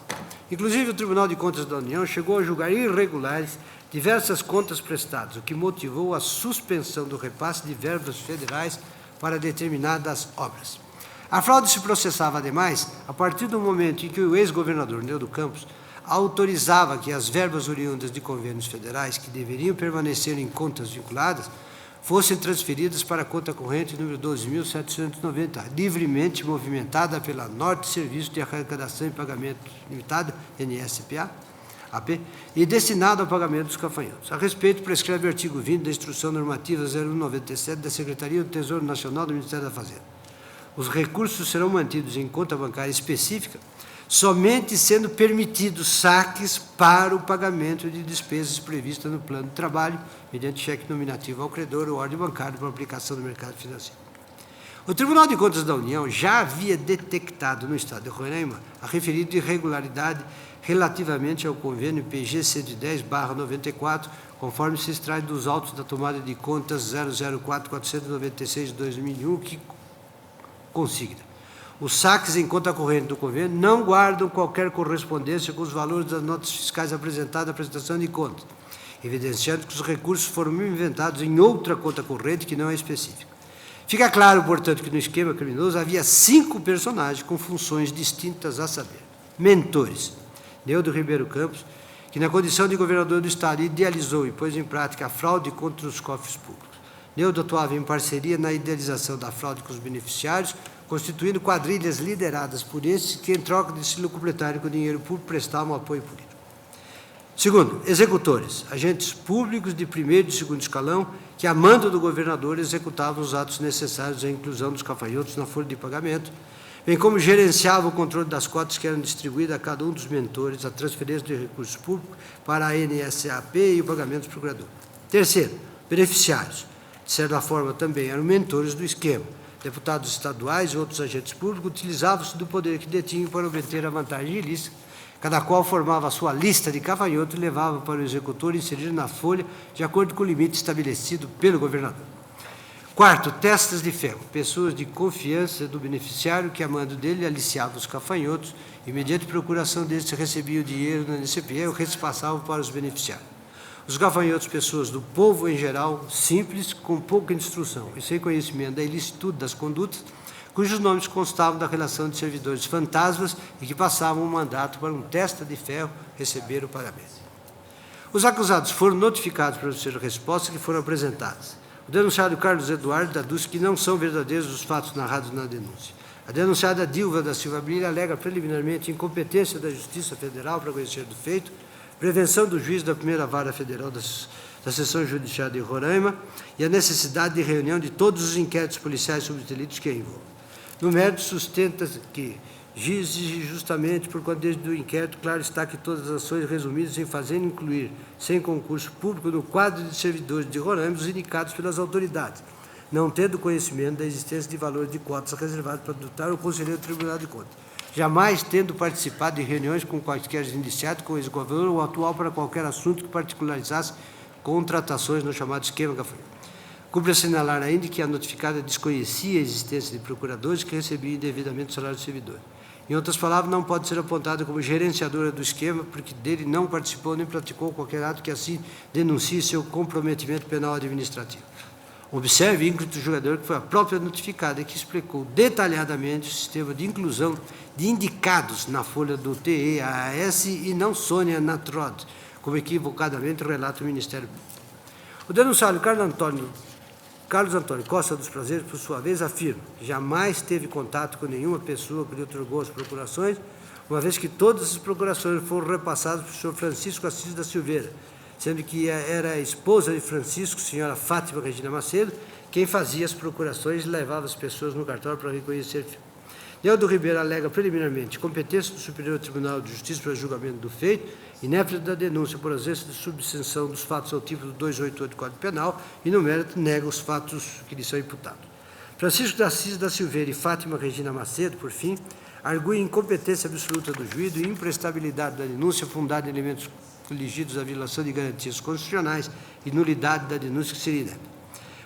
Inclusive, o Tribunal de Contas da União chegou a julgar irregulares diversas contas prestadas, o que motivou a suspensão do repasse de verbas federais para determinadas obras. A fraude se processava, ademais, a partir do momento em que o ex-governador Neudo Campos autorizava que as verbas oriundas de convênios federais, que deveriam permanecer em contas vinculadas, fossem transferidas para a conta corrente número 12.790, livremente movimentada pela Norte Serviço de Arrecadação e Pagamento Limitada, NSPA, AP, e destinado ao pagamento dos gafanhotos. A respeito, prescreve o artigo 20 da Instrução Normativa 0197 da Secretaria do Tesouro Nacional do Ministério da Fazenda. Os recursos serão mantidos em conta bancária específica, somente sendo permitidos saques para o pagamento de despesas previstas no plano de trabalho, mediante cheque nominativo ao credor ou ordem bancária para aplicação no mercado financeiro. O Tribunal de Contas da União já havia detectado no estado de Roraima a referida irregularidade relativamente ao convênio PG 110/94, conforme se extrai dos autos da tomada de contas 004-496 de 2001, que consigna: os saques em conta corrente do convênio não guardam qualquer correspondência com os valores das notas fiscais apresentadas à prestação de contas, evidenciando que os recursos foram inventados em outra conta corrente que não é específica. Fica claro, portanto, que no esquema criminoso havia 5 personagens com funções distintas, a saber: mentores, Neudo Ribeiro Campos, que na condição de governador do estado idealizou e pôs em prática a fraude contra os cofres públicos. Neudo atuava em parceria na idealização da fraude com os beneficiários, constituindo quadrilhas lideradas por esses que, em troca de se locupletarem com o dinheiro público, prestavam apoio político. Segundo, executores, agentes públicos de primeiro e segundo escalão que, a mando do governador, executavam os atos necessários à inclusão dos gafanhotos na folha de pagamento, bem como gerenciava o controle das cotas que eram distribuídas a cada um dos mentores, a transferência de recursos públicos para a NSAP e o pagamento dos procuradores. Terceiro, beneficiários. De certa forma, também eram mentores do esquema. Deputados estaduais e outros agentes públicos utilizavam-se do poder que detinham para obter a vantagem ilícita, cada qual formava a sua lista de gafanhotos e levava para o executor inserir na folha de acordo com o limite estabelecido pelo governador. Quarto, testas de ferro, pessoas de confiança do beneficiário que, a mando dele, aliciavam os gafanhotos e, mediante procuração deles, recebiam o dinheiro no NCP e o repassavam para os beneficiários. Os gafanhotos, pessoas do povo em geral, simples, com pouca instrução e sem conhecimento da ilicitude das condutas, cujos nomes constavam da relação de servidores fantasmas e que passavam um mandato para um testa de ferro receber o pagamento. Os acusados foram notificados para obter respostas que foram apresentadas. O denunciado Carlos Eduardo deduz que não são verdadeiros os fatos narrados na denúncia. A denunciada Dilva da Silva Brilha alega preliminarmente incompetência da Justiça Federal para conhecer do feito, prevenção do juiz da primeira vara federal da Seção Judiciária de Roraima e a necessidade de reunião de todos os inquéritos policiais sobre os delitos que a envolvem. No mérito, sustenta que exige justamente por conta do inquérito, claro está que todas as ações resumidas em fazer incluir, sem concurso público, no quadro de servidores de Roraima, os indicados pelas autoridades, não tendo conhecimento da existência de valores de cotas reservados para adotar o Conselheiro do Tribunal de Contas, jamais tendo participado de reuniões com quaisquer indiciados, com o ex-governador ou atual para qualquer assunto que particularizasse contratações no chamado esquema gafanhoto. Cumpre assinalar ainda que a notificada desconhecia a existência de procuradores que recebiam indevidamente o salário do servidor. Em outras palavras, não pode ser apontada como gerenciadora do esquema, porque dele não participou nem praticou qualquer ato que assim denuncie seu comprometimento penal administrativo. Observe, ínclito julgador, que foi a própria notificada que explicou detalhadamente o sistema de inclusão de indicados na folha do TEAS e não Sônia Natrod, como equivocadamente relata o Ministério Público. O denunciado Carlos Antônio Costa dos Prazeres, por sua vez, afirma que jamais teve contato com nenhuma pessoa que lhe otorgou as procurações, uma vez que todas as procurações foram repassadas pelo senhor Francisco Assis da Silveira, sendo que era a esposa de Francisco, senhora Fátima Regina Macedo, quem fazia as procurações e levava as pessoas no cartório para reconhecer. Neudo Ribeiro alega preliminarmente competência do Superior Tribunal de Justiça para julgamento do feito, inépcia da denúncia por ausência de subsensão dos fatos ao tipo do 288 do Código Penal e, no mérito, nega os fatos que lhe são imputados. Francisco de Assis da Silveira e Fátima Regina Macedo, por fim, arguem incompetência absoluta do juízo e imprestabilidade da denúncia fundada em elementos coligidos à violação de garantias constitucionais e nulidade da denúncia que seria inepta.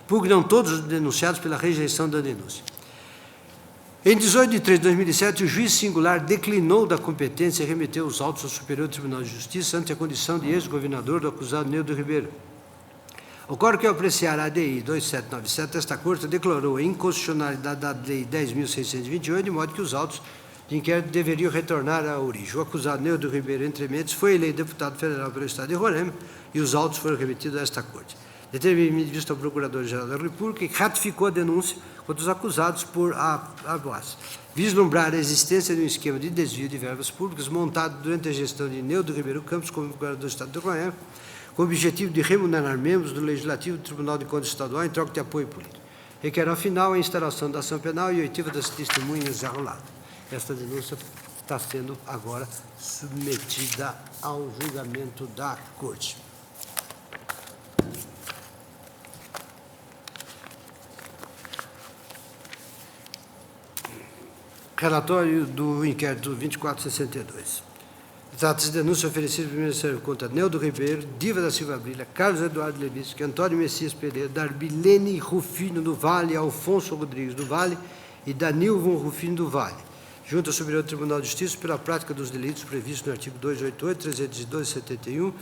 Pugnam todos os denunciados pela rejeição da denúncia. Em 18 de 3 de 2007, o juiz singular declinou da competência e remeteu os autos ao Superior Tribunal de Justiça ante a condição de ex-governador do acusado Neudo Ribeiro. Ocorre que, ao apreciar a ADI 2797, esta Corte declarou a inconstitucionalidade da Lei 10.628, de modo que os autos de inquérito deveriam retornar à origem. O acusado Neudo Ribeiro, entre mentes, foi eleito deputado federal pelo Estado de Roraima e os autos foram remetidos a esta Corte. Determinei visto ao Procurador-Geral da República e ratificou a denúncia contra os acusados por vislumbrar a existência de um esquema de desvio de verbas públicas montado durante a gestão de Neudo Ribeiro Campos como Procurador do Estado de Roraima, com o objetivo de remunerar membros do Legislativo do Tribunal de Contas Estadual em troca de apoio político. Requer, ao final, a instalação da ação penal e oitiva das testemunhas arroladas. Esta denúncia está sendo agora submetida ao julgamento da Corte. Relatório do inquérito 2462. Trata-se de denúncia oferecida pelo Ministério contra Neudo Ribeiro, Diva da Silva Brilha, Carlos Eduardo Levísque, Antônio Messias Pereira, Darbilene Rufino do Vale, Alfonso Rodrigues do Vale e Danilvon Rufino do Vale, junto ao Superior Tribunal de Justiça pela prática dos delitos previstos no artigo 288, 312 e 71,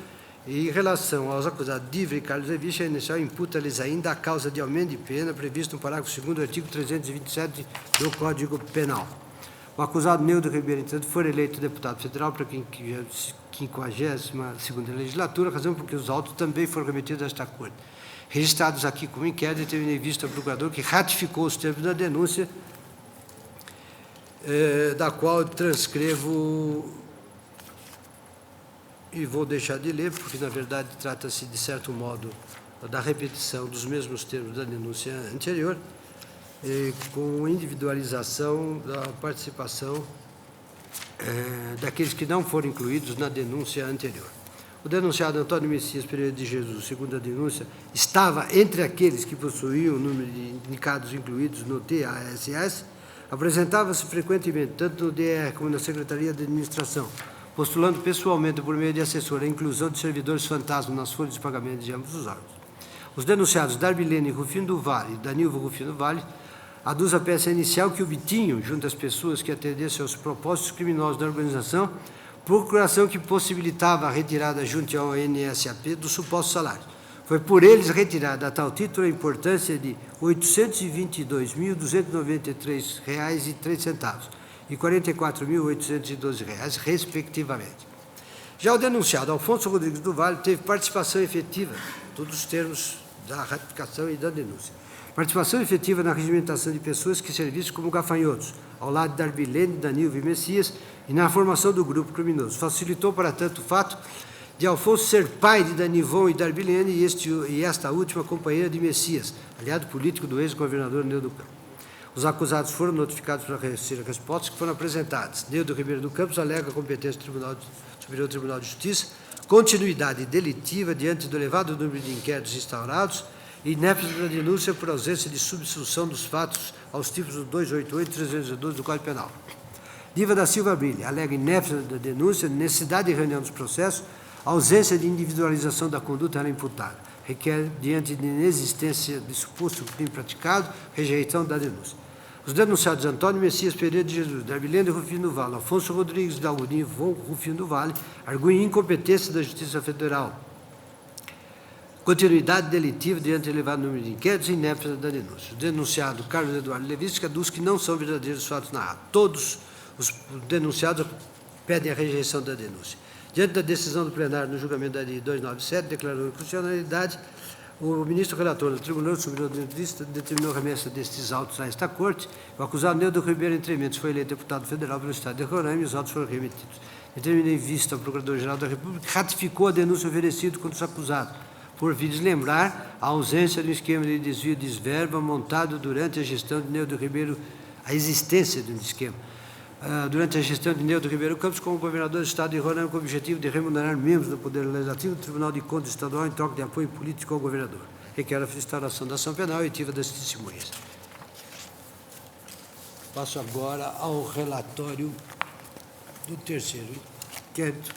e em relação aos acusados Diva e Carlos Levísque, a inicial imputa-lhes ainda a causa de aumento de pena prevista no parágrafo 2º do artigo 327 do Código Penal. O acusado Neudo Ribeiro, entretanto, foi eleito deputado federal para a 52ª legislatura, razão por que os autos também foram remetidos a esta Corte. Registrados aqui como inquérito, determinei vista ao procurador que ratificou os termos da denúncia, da qual transcrevo e vou deixar de ler, porque, na verdade, trata-se, de certo modo, da repetição dos mesmos termos da denúncia anterior, com individualização da participação daqueles que não foram incluídos na denúncia anterior. O denunciado Antônio Messias Pereira de Jesus, segundo a denúncia, estava entre aqueles que possuíam o número de indicados incluídos no TASS, apresentava-se frequentemente, tanto no DR como na Secretaria de Administração, postulando pessoalmente, por meio de assessor, a inclusão de servidores fantasma nas folhas de pagamento de ambos os órgãos. Os denunciados Darbilene Rufino do Vale e Danilvo Rufino do Vale aduz a peça inicial que obtinham, junto às pessoas que atendessem aos propósitos criminosos da organização, procuração que possibilitava a retirada junto ao NSAP do suposto salário. Foi por eles retirada a tal título a importância de R$ 822.293,03 e R$ 44.812, respectivamente. Já o denunciado Alfonso Rodrigues do Vale teve participação efetiva, todos os termos da ratificação e da denúncia. Participação efetiva na regimentação de pessoas que servissem como gafanhotos, ao lado de Darbilene, Danilvo e Messias, e na formação do grupo criminoso. Facilitou, para tanto, o fato de Alfonso ser pai de Danivon e Darbilene e esta última companheira de Messias, aliado político do ex-governador Neudo Campos. Os acusados foram notificados para receber as respostas que foram apresentadas. Neudo Ribeiro do Campos alega a competência do Superior Tribunal de Justiça, continuidade delitiva diante do elevado número de inquéritos instaurados e inépcia da denúncia por ausência de substituição dos fatos aos tipos do 288 e 312 do Código Penal. Diva da Silva Brilha alega inépcia da denúncia, necessidade de reunião dos processos, ausência de individualização da conduta ela imputada. Requer, diante de inexistência de suposto crime praticado, rejeição da denúncia. Os denunciados Antônio Messias Pereira de Jesus, Darbilene Rufino do Vale, Alfonso Rodrigues Dalgodinho Rufino do Vale, arguem incompetência da Justiça Federal, continuidade delitiva diante do elevado número de inquéritos e inépcia da denúncia. O denunciado Carlos Eduardo Levística aduz que não são verdadeiros os fatos narrados. Todos os denunciados pedem a rejeição da denúncia. Diante da decisão do plenário no julgamento da lei 297, declarou inconstitucionalidade, o ministro relator do Tribunal Superior de Justiça determinou a remessa destes autos a esta Corte. O acusado Neudo Ribeiro Entre Mendes foi eleito deputado federal pelo Estado de Roraima e os autos foram remetidos. Determinei em vista ao Procurador-Geral da República, ratificou a denúncia oferecida contra os acusados, por vir lembrar a ausência do esquema de desvio e desverba montado durante a gestão de Neudo Ribeiro, a existência de um esquema, durante a gestão de Neudo Ribeiro Campos como governador do Estado de Roraima, com o objetivo de remunerar membros do Poder Legislativo do Tribunal de Contas Estadual em troca de apoio político ao governador. Requer a instauração da ação penal e ativa das testemunhas. Passo agora ao relatório do terceiro inquérito,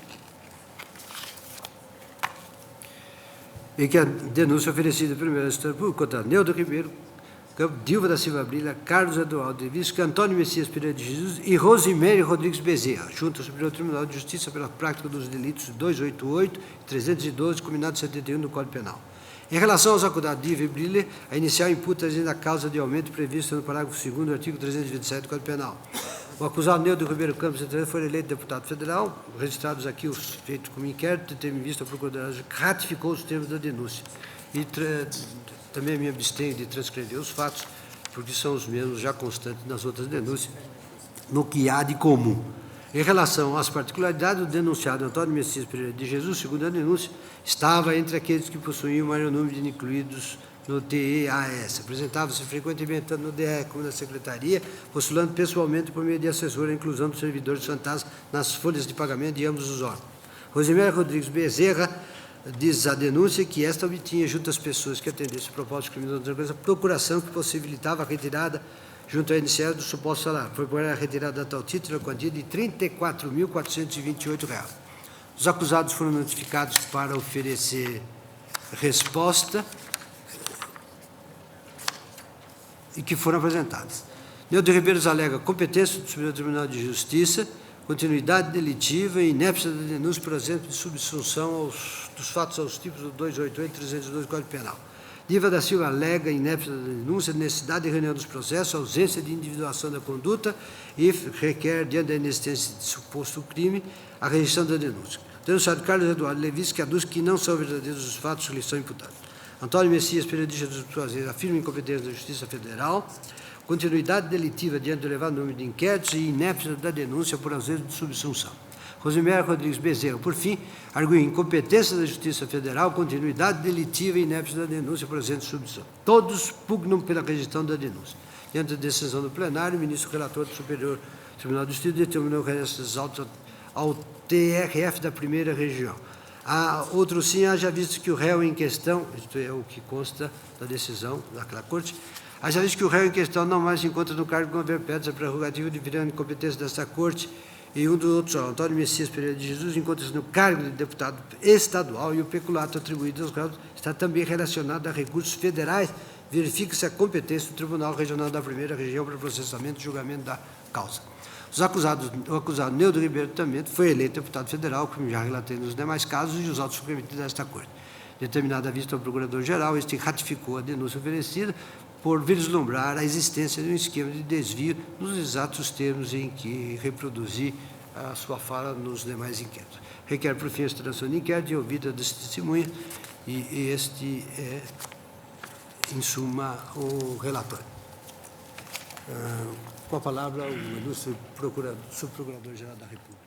em que a denúncia oferecida pelo Ministério Público contra Neudo Ribeiro Campos, Dilva da Silva Brilha, Carlos Eduardo Levística, Antônio Messias Pereira de Jesus e Rosemary Rodrigues Bezerra, junto ao Superior Tribunal de Justiça pela prática dos delitos 288 e 312, combinado 71 do Código Penal. Em relação aos acusados Dilva e Brilha, a inicial imputa ainda a causa de aumento prevista no parágrafo 2º do artigo 327 do Código Penal. O acusado Neudo Ribeiro Campos foi eleito deputado federal, registrados aqui os feitos como inquérito, tendo em vista a Procuradora ratificou os termos da denúncia. E também me abstenho de transcrever os fatos, porque são os mesmos já constantes nas outras denúncias, no que há de comum. Em relação às particularidades, o denunciado Antônio Messias Pereira de Jesus, segundo a denúncia, estava entre aqueles que possuíam o maior número de incluídos no TEAS. Apresentava-se frequentemente tanto no DR como na Secretaria, postulando pessoalmente por meio de assessor a inclusão dos servidores fantasmas nas folhas de pagamento de ambos os órgãos. Rosemary Rodrigues Bezerra diz a denúncia que esta obtinha, junto às pessoas que atendessem o propósito criminoso da organização, procuração que possibilitava a retirada junto ao INSS do suposto salário. Foi por ela retirada a tal título a quantia de R$ 34.428. Os acusados foram notificados para oferecer resposta e que foram apresentadas. Neudo Ribeiro alega competência do Superior Tribunal de Justiça, continuidade delitiva e inépcia da denúncia por exemplo de subsunção dos fatos aos tipos do 288 e 312 do Código Penal. Diva da Silva alega inépcia da denúncia, necessidade de reunião dos processos, ausência de individuação da conduta e requer, diante da inexistência de suposto crime, a rejeição da denúncia. O denunciado Carlos Eduardo Levística que aduz que não são verdadeiros os fatos que lhe são imputados. Antônio Messias Pereira de Jesus afirma incompetência da Justiça Federal, continuidade delitiva diante do elevado número de inquéritos e inépcia da denúncia por ausência de subsunção. Rosemary Rodrigues Bezerra, por fim, arguiu incompetência da Justiça Federal, continuidade delitiva e inépcia da denúncia presente em submissão. Todos pugnam pela rejeição da denúncia. Diante da decisão do plenário, o ministro relator do Superior Tribunal do Distrito determinou restos autos ao TRF da primeira região. Outro sim, haja visto que o réu em questão, isto é o que consta da decisão daquela corte, haja visto que o réu em questão não mais se encontra no cargo de governo, a prerrogativa de virando incompetência desta corte, e um dos outros, Antônio Messias Pereira de Jesus, encontra-se no cargo de deputado estadual e o peculato atribuído aos réus está também relacionado a recursos federais. Verifica-se a competência do Tribunal Regional da Primeira Região para processamento e julgamento da causa. O acusado Neudo Ribeiro também foi eleito deputado federal, como já relatei nos demais casos, e os autos submetidos a esta Corte. Determinada a vista ao Procurador-Geral, este ratificou a denúncia oferecida por vislumbrar a existência de um esquema de desvio nos exatos termos em que reproduzi a sua fala nos demais inquéritos. Requer, por fim, a instalação de inquérito e ouvida das testemunhas, e este é, em suma, o relatório. Com a palavra, o ilustre subprocurador-geral da República.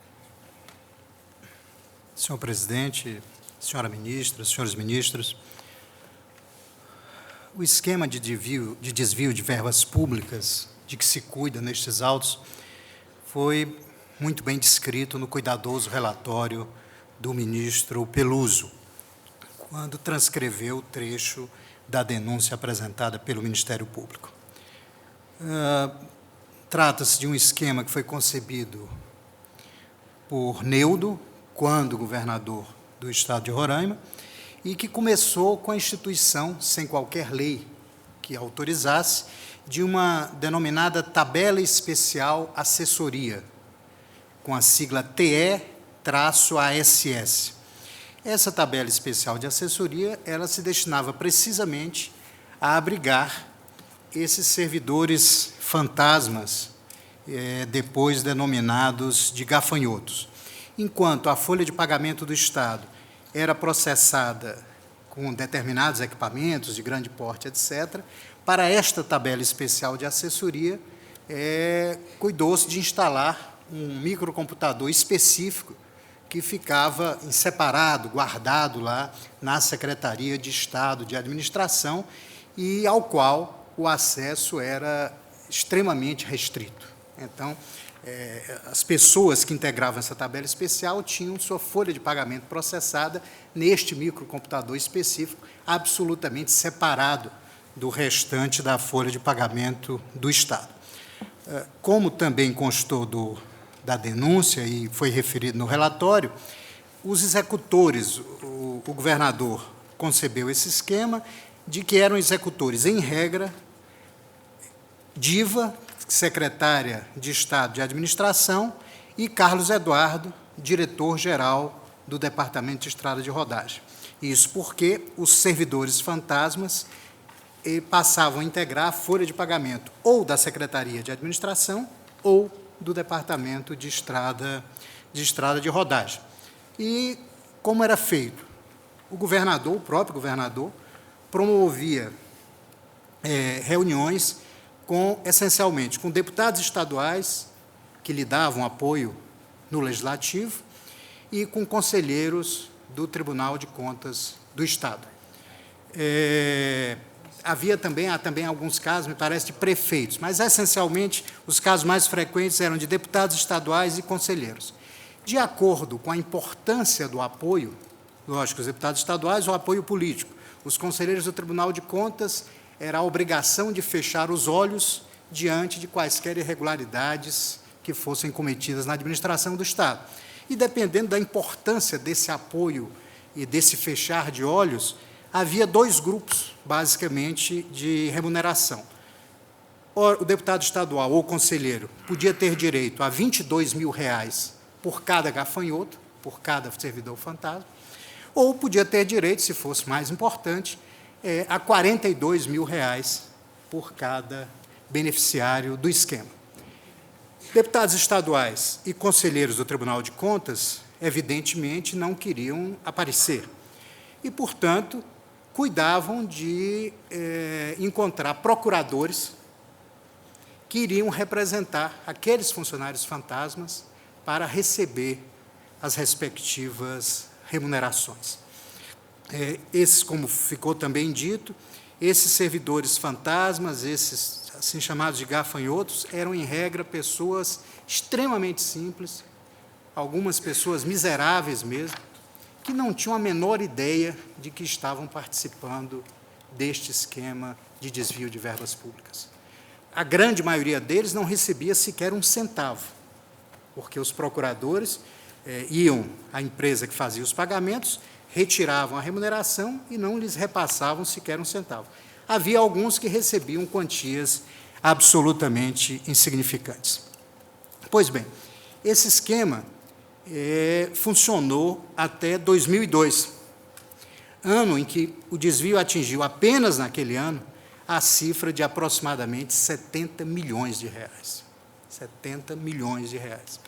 Senhor presidente, senhora ministra, senhores ministros, o esquema de desvio de verbas públicas de que se cuida nestes autos foi muito bem descrito no cuidadoso relatório do ministro Peluso, quando transcreveu o trecho da denúncia apresentada pelo Ministério Público. Trata-se de um esquema que foi concebido por Neudo, quando governador do Estado de Roraima, e que começou com a instituição, sem qualquer lei que autorizasse, de uma denominada Tabela Especial Assessoria, com a sigla TE-ASS. Essa tabela especial de assessoria, ela se destinava precisamente a abrigar esses servidores fantasmas, depois denominados de gafanhotos. Enquanto a folha de pagamento do Estado era processada com determinados equipamentos de grande porte, etc., para esta tabela especial de assessoria, cuidou-se de instalar um microcomputador específico que ficava em separado, guardado lá na Secretaria de Estado de Administração e ao qual o acesso era extremamente restrito. Então, as pessoas que integravam essa tabela especial tinham sua folha de pagamento processada neste microcomputador específico, absolutamente separado do restante da folha de pagamento do Estado. Como também constou da denúncia e foi referido no relatório, os executores, o governador concebeu esse esquema de que eram executores, em regra, Diva, secretária de Estado de Administração, e Carlos Eduardo, diretor-geral do Departamento de Estrada de Rodagem. Isso porque os servidores fantasmas passavam a integrar a folha de pagamento ou da Secretaria de Administração ou do Departamento de Estrada de Rodagem. E como era feito? O governador, o próprio governador, promovia reuniões essencialmente com deputados estaduais que lhe davam apoio no Legislativo e com conselheiros do Tribunal de Contas do Estado. Há também alguns casos, me parece, de prefeitos, mas, essencialmente, os casos mais frequentes eram de deputados estaduais e conselheiros. De acordo com a importância do apoio, lógico, os deputados estaduais, o apoio político, os conselheiros do Tribunal de Contas, era a obrigação de fechar os olhos diante de quaisquer irregularidades que fossem cometidas na administração do Estado. E, dependendo da importância desse apoio e desse fechar de olhos, havia dois grupos, basicamente, de remuneração. O deputado estadual ou conselheiro podia ter direito a R$ 22.000 por cada gafanhoto, por cada servidor fantasma, ou podia ter direito, se fosse mais importante, a R$ 42.000 por cada beneficiário do esquema. Deputados estaduais e conselheiros do Tribunal de Contas, evidentemente, não queriam aparecer e, portanto, cuidavam de encontrar procuradores que iriam representar aqueles funcionários fantasmas para receber as respectivas remunerações. Esses, como ficou também dito, esses servidores fantasmas, esses assim chamados de gafanhotos, eram, em regra, pessoas extremamente simples, algumas pessoas miseráveis mesmo, que não tinham a menor ideia de que estavam participando deste esquema de desvio de verbas públicas. A grande maioria deles não recebia sequer um centavo, porque os procuradores iam à empresa que fazia os pagamentos, retiravam a remuneração e não lhes repassavam sequer um centavo. Havia alguns que recebiam quantias absolutamente insignificantes. Pois bem, esse esquema funcionou até 2002, ano em que o desvio atingiu, apenas naquele ano, a cifra de aproximadamente 70 milhões de reais. 70 milhões de reais.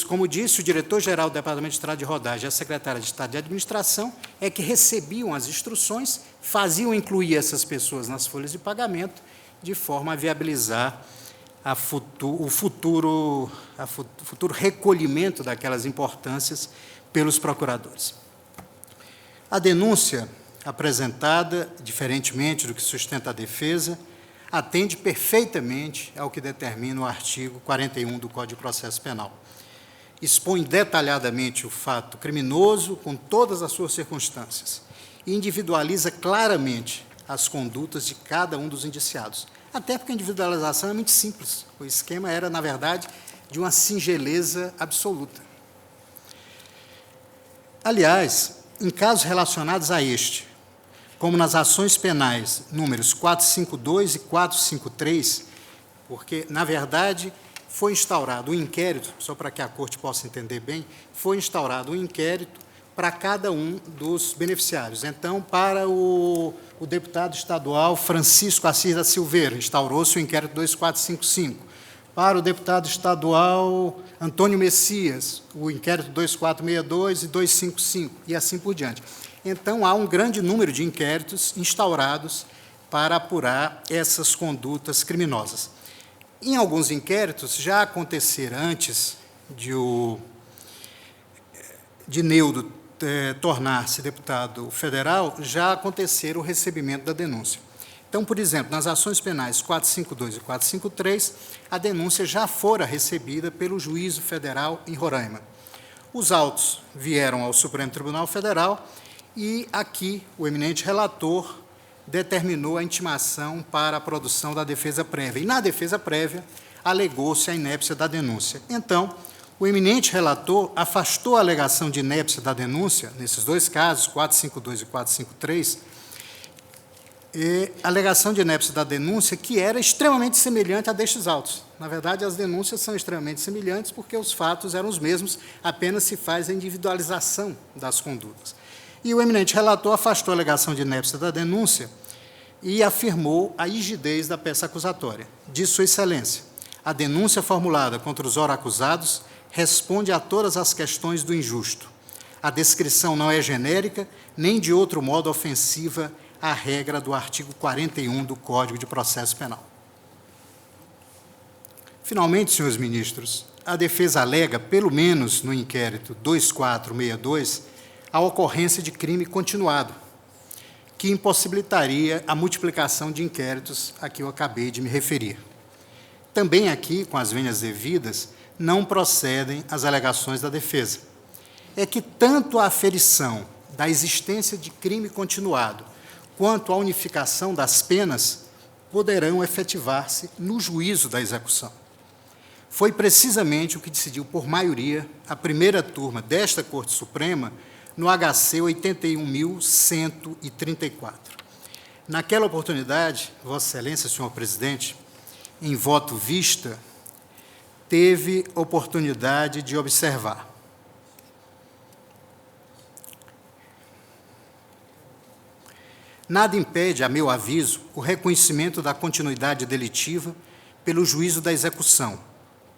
Como disse, o diretor-geral do Departamento de Estrada de Rodagem e a secretária de Estado de Administração é que recebiam as instruções, faziam incluir essas pessoas nas folhas de pagamento, de forma a viabilizar o futuro recolhimento daquelas importâncias pelos procuradores. A denúncia apresentada, diferentemente do que sustenta a defesa, atende perfeitamente ao que determina o artigo 41 do Código de Processo Penal. Expõe detalhadamente o fato criminoso com todas as suas circunstâncias e individualiza claramente as condutas de cada um dos indiciados. Até porque a individualização é muito simples. O esquema era, na verdade, de uma singeleza absoluta. Aliás, em casos relacionados a este, como nas ações penais números 452 e 453, porque, na verdade, foi instaurado um inquérito, só para que a Corte possa entender bem, foi instaurado um inquérito para cada um dos beneficiários. Então, para o deputado estadual Francisco Assis da Silveira, instaurou-se o inquérito 2455. Para o deputado estadual Antônio Messias, o inquérito 2462 e 255, e assim por diante. Então, há um grande número de inquéritos instaurados para apurar essas condutas criminosas. Em alguns inquéritos, já aconteceram antes de Neudo tornar-se deputado federal, já aconteceram o recebimento da denúncia. Então, por exemplo, nas ações penais 452 e 453, a denúncia já fora recebida pelo Juízo Federal em Roraima. Os autos vieram ao Supremo Tribunal Federal e aqui o eminente relator determinou a intimação para a produção da defesa prévia. E na defesa prévia alegou-se a inépcia da denúncia. Então, o eminente relator afastou a alegação de inépcia da denúncia, nesses dois casos, 452 e 453, a alegação de inépcia da denúncia, que era extremamente semelhante a destes autos. Na verdade, as denúncias são extremamente semelhantes porque os fatos eram os mesmos, apenas se faz a individualização das condutas. E o eminente relator afastou a alegação de inépcia da denúncia e afirmou a rigidez da peça acusatória. Diz Sua Excelência, a denúncia formulada contra os ora acusados responde a todas as questões do injusto. A descrição não é genérica, nem de outro modo ofensiva à regra do artigo 41 do Código de Processo Penal. Finalmente, senhores ministros, a defesa alega, pelo menos no inquérito 2462, a ocorrência de crime continuado, que impossibilitaria a multiplicação de inquéritos a que eu acabei de me referir. Também aqui, com as vênias devidas, não procedem as alegações da defesa. É que tanto a aferição da existência de crime continuado quanto a unificação das penas poderão efetivar-se no juízo da execução. Foi precisamente o que decidiu por maioria a primeira turma desta Corte Suprema no HC 81.134. Naquela oportunidade, Vossa Excelência, senhor presidente, em voto vista, teve oportunidade de observar. Nada impede, a meu aviso, o reconhecimento da continuidade delitiva pelo juízo da execução,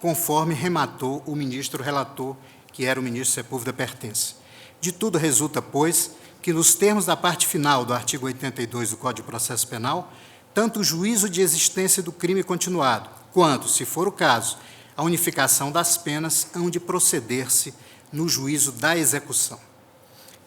conforme rematou o ministro relator, que era o ministro Sepúlveda Pertence. De tudo resulta, pois, que nos termos da parte final do artigo 82 do Código de Processo Penal, tanto o juízo de existência do crime continuado, quanto, se for o caso, a unificação das penas, hão de proceder-se no juízo da execução.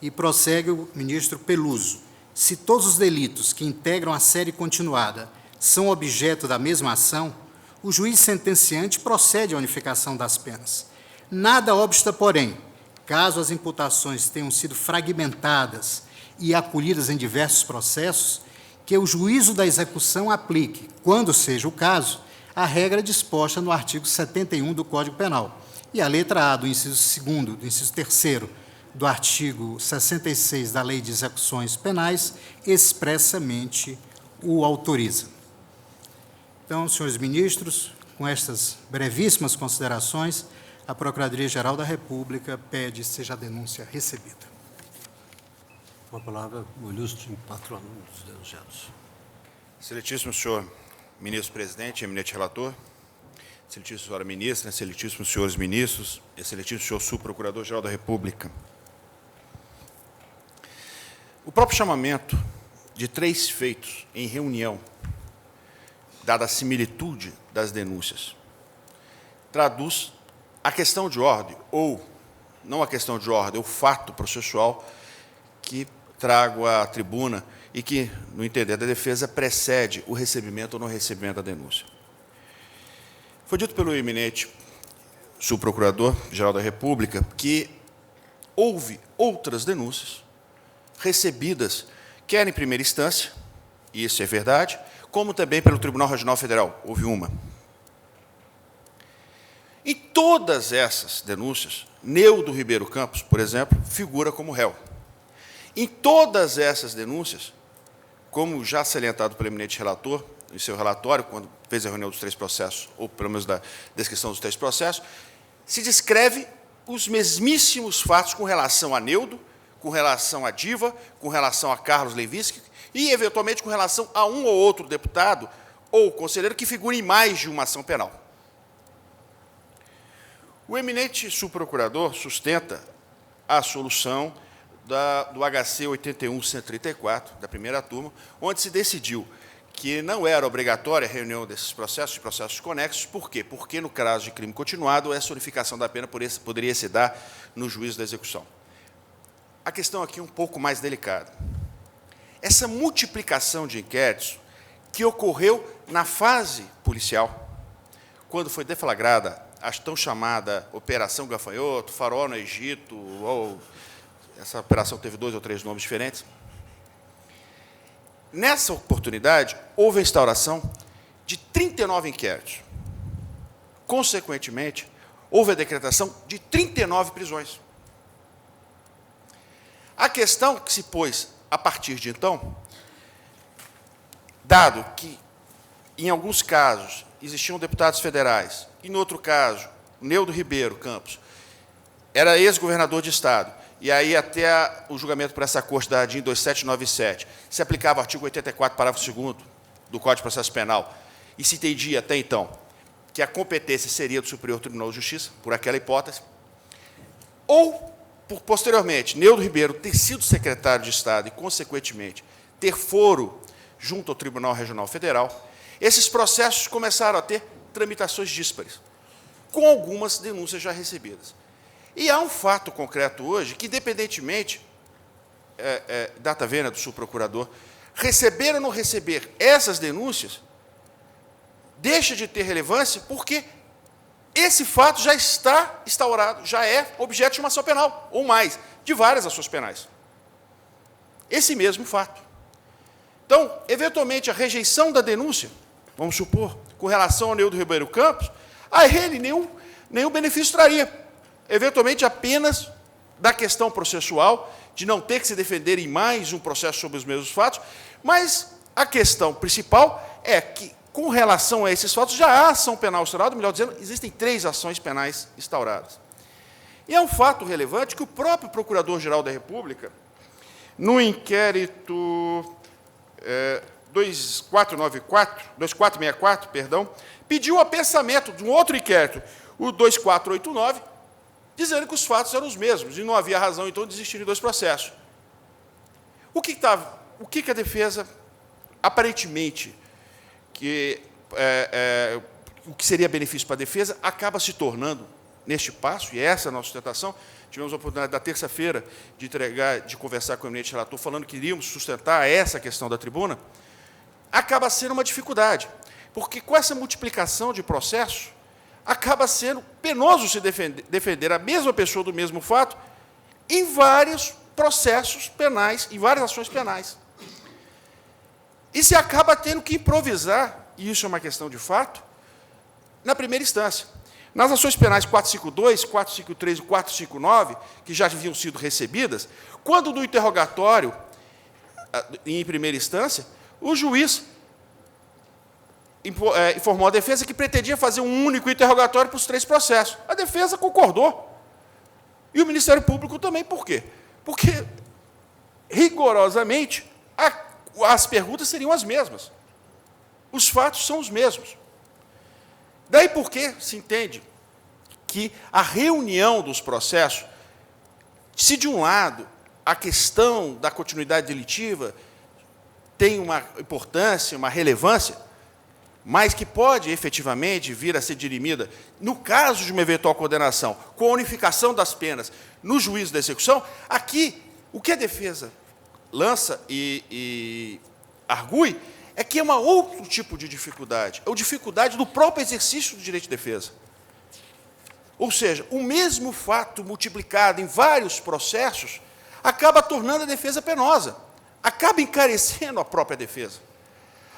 E prossegue o ministro Peluso. Se todos os delitos que integram a série continuada são objeto da mesma ação, o juiz sentenciante procede à unificação das penas. Nada obsta, porém, caso as imputações tenham sido fragmentadas e acolhidas em diversos processos, que o juízo da execução aplique, quando seja o caso, a regra disposta no artigo 71 do Código Penal e a letra A do inciso 2º, do inciso 3º do artigo 66 da Lei de Execuções Penais expressamente o autoriza. Então, senhores ministros, com estas brevíssimas considerações, a Procuradoria-Geral da República pede seja a denúncia recebida. Com a palavra, o ilustre patrono dos denunciados. Excelentíssimo senhor ministro-presidente, eminente relator, excelentíssima senhora ministra, excelentíssimos senhores ministros, excelentíssimo senhor subprocurador-geral da República. O próprio chamamento de 3 feitos em reunião, dada a similitude das denúncias, traduz a questão de ordem, ou não a questão de ordem, o fato processual que trago à tribuna e que, no entender da defesa, precede o recebimento ou não recebimento da denúncia. Foi dito pelo eminente subprocurador-geral da República que houve outras denúncias recebidas, quer em primeira instância, e isso é verdade, como também pelo Tribunal Regional Federal, houve uma. Em todas essas denúncias, Neudo Ribeiro Campos, por exemplo, figura como réu. Em todas essas denúncias, como já salientado pelo eminente relator, em seu relatório, quando fez a reunião dos 3 processos, ou pelo menos da descrição dos 3 processos, se descreve os mesmíssimos fatos com relação a Neudo, com relação a Diva, com relação a Carlos Levinsky e, eventualmente, com relação a um ou outro deputado ou conselheiro que figure em mais de uma ação penal. O eminente subprocurador sustenta a solução do HC 81-134, da primeira turma, onde se decidiu que não era obrigatória a reunião desses processos, de processos conexos. Por quê? Porque, no caso de crime continuado, essa unificação da pena poderia se dar no juízo da execução. A questão aqui é um pouco mais delicada. Essa multiplicação de inquéritos que ocorreu na fase policial, quando foi deflagrada a tão chamada Operação Gafanhoto, Faraó no Egito, ou essa operação teve 2 ou 3 nomes diferentes. Nessa oportunidade, houve a instauração de 39 inquéritos. Consequentemente, houve a decretação de 39 prisões. A questão que se pôs a partir de então, dado que, em alguns casos, existiam deputados federais, e, no outro caso, Neudo Ribeiro Campos era ex-governador de Estado, e aí até o julgamento por essa corte da ADIM 2797, se aplicava o artigo 84, parágrafo 2º do Código de Processo Penal, e se entendia até então que a competência seria do Superior Tribunal de Justiça, por aquela hipótese, ou, posteriormente, Neudo Ribeiro ter sido secretário de Estado e, consequentemente, ter foro junto ao Tribunal Regional Federal, esses processos começaram a ter tramitações díspares, com algumas denúncias já recebidas. E há um fato concreto hoje que, independentemente data vênia do subprocurador, receber ou não receber essas denúncias, deixa de ter relevância porque esse fato já está instaurado, já é objeto de uma ação penal, ou mais, de várias ações penais. Esse mesmo fato. Então, eventualmente, a rejeição da denúncia, vamos supor, com relação ao Neudo Ribeiro Campos, a ele nenhum benefício traria. Eventualmente, apenas da questão processual, de não ter que se defender em mais um processo sobre os mesmos fatos, mas a questão principal é que, com relação a esses fatos, já há ação penal instaurada, melhor dizendo, existem 3 ações penais instauradas. E é um fato relevante que o próprio Procurador-Geral da República, no inquérito 2464, pediu o apensamento de um outro inquérito, o 2489, dizendo que os fatos eram os mesmos, e não havia razão, então, de existirem 2 processos. O que a defesa, aparentemente, o que seria benefício para a defesa, acaba se tornando, neste passo, e essa é a nossa sustentação, tivemos a oportunidade, da terça-feira, de conversar com o eminente relator, falando que iríamos sustentar essa questão da tribuna, acaba sendo uma dificuldade, porque com essa multiplicação de processos, acaba sendo penoso se defender a mesma pessoa do mesmo fato em vários processos penais, em várias ações penais. E se acaba tendo que improvisar, e isso é uma questão de fato, na primeira instância. Nas ações penais 452, 453 e 459, que já haviam sido recebidas, quando no interrogatório, em primeira instância, o juiz informou a defesa que pretendia fazer um único interrogatório para os 3 processos. A defesa concordou. E o Ministério Público também. Por quê? Porque, rigorosamente, as perguntas seriam as mesmas. Os fatos são os mesmos. Daí porque se entende que a reunião dos processos, se de um lado a questão da continuidade delitiva tem uma importância, uma relevância, mas que pode efetivamente vir a ser dirimida, no caso de uma eventual condenação, com a unificação das penas no juízo da execução, aqui, o que a defesa lança e argue é que é um outro tipo de dificuldade, é a dificuldade do próprio exercício do direito de defesa. Ou seja, o mesmo fato multiplicado em vários processos acaba tornando a defesa penosa, acaba encarecendo a própria defesa.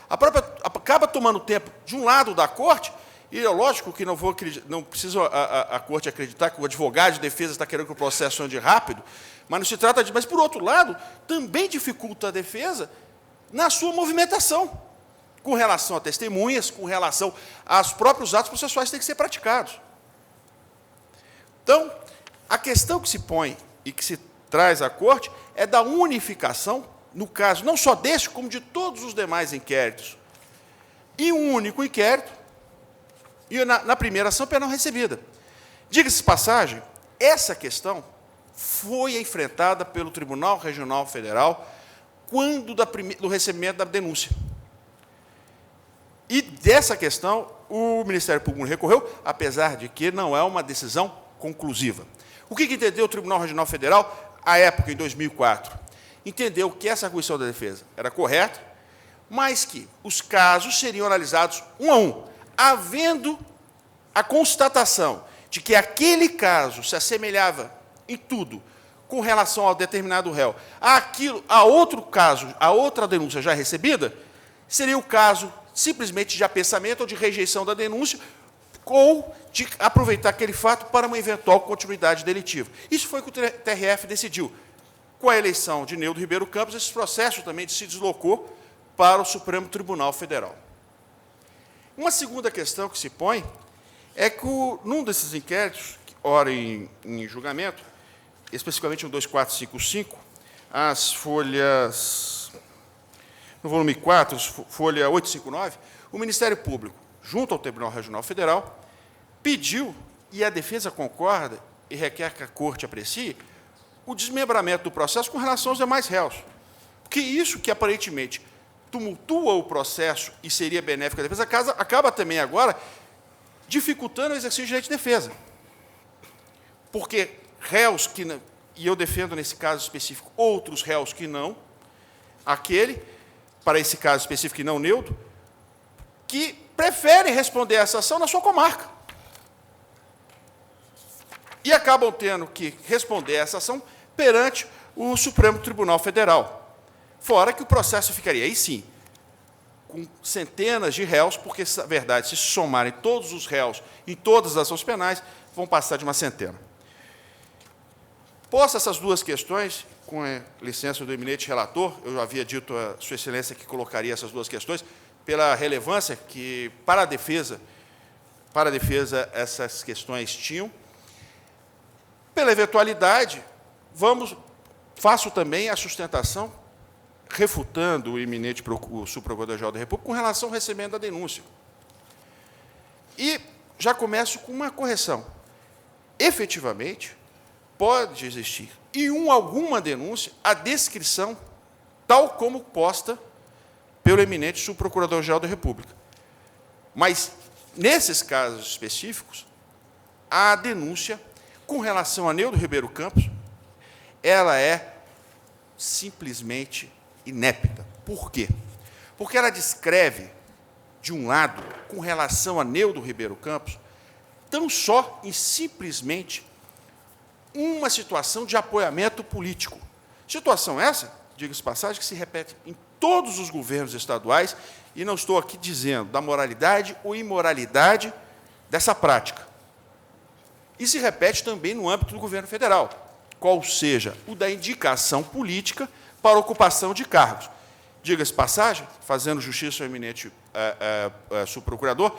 Acaba tomando tempo, de um lado, da corte, e é lógico que não precisa a corte acreditar que o advogado de defesa está querendo que o processo ande rápido, mas não se trata disso. Mas, por outro lado, também dificulta a defesa na sua movimentação, com relação a testemunhas, com relação aos próprios atos processuais que têm que ser praticados. Então, a questão que se põe e que se traz à corte é da unificação, no caso, não só deste, como de todos os demais inquéritos, em um único inquérito, e na primeira ação penal recebida. Diga-se de passagem, essa questão foi enfrentada pelo Tribunal Regional Federal quando do recebimento da denúncia. E dessa questão, o Ministério Público recorreu, apesar de que não é uma decisão conclusiva. O que entendeu o Tribunal Regional Federal, à época, em 2004? Entendeu que essa arguição da defesa era correta, mas que os casos seriam analisados um a um, havendo a constatação de que aquele caso se assemelhava em tudo com relação ao determinado réu, a outro caso, a outra denúncia já recebida, seria o caso simplesmente de apensamento ou de rejeição da denúncia, ou de aproveitar aquele fato para uma eventual continuidade delitiva. Isso foi o que o TRF decidiu. Com a eleição de Neudo Ribeiro Campos, esse processo também se deslocou para o Supremo Tribunal Federal. Uma segunda questão que se põe é que, num desses inquéritos, ora em julgamento, especificamente no 2455, as folhas, no volume 4, folha 859, o Ministério Público, junto ao Tribunal Regional Federal, pediu, e a defesa concorda e requer que a Corte aprecie, o desmembramento do processo com relação aos demais réus. Porque isso que aparentemente tumultua o processo e seria benéfico à defesa, acaba também agora dificultando o exercício do direito de defesa. Porque réus que não, e eu defendo nesse caso específico outros réus que não, aquele, para esse caso específico e não Neudo, que preferem responder a essa ação na sua comarca. E acabam tendo que responder a essa ação perante o Supremo Tribunal Federal. Fora que o processo ficaria, aí sim, com centenas de réus, porque, na verdade, se somarem todos os réus em todas as ações penais, vão passar de uma centena. Postas essas duas questões, com a licença do eminente relator, eu já havia dito a Sua Excelência que colocaria essas duas questões, pela relevância que, para a defesa essas questões tinham. Pela eventualidade, faço também a sustentação, refutando o eminente subprocurador-geral da República, com relação ao recebimento da denúncia. E já começo com uma correção. Efetivamente, pode existir, em alguma denúncia, a descrição, tal como posta pelo eminente subprocurador-geral da República. Mas, nesses casos específicos, a denúncia com relação a Neudo Ribeiro Campos, ela é simplesmente inépita. Por quê? Porque ela descreve, de um lado, com relação a Neudo Ribeiro Campos, tão só e simplesmente uma situação de apoiamento político. Situação essa, diga-se de passagem, que se repete em todos os governos estaduais, e não estou aqui dizendo da moralidade ou imoralidade dessa prática. E se repete também no âmbito do governo federal, qual seja o da indicação política para ocupação de cargos. Diga-se de passagem, fazendo justiça ao eminente subprocurador,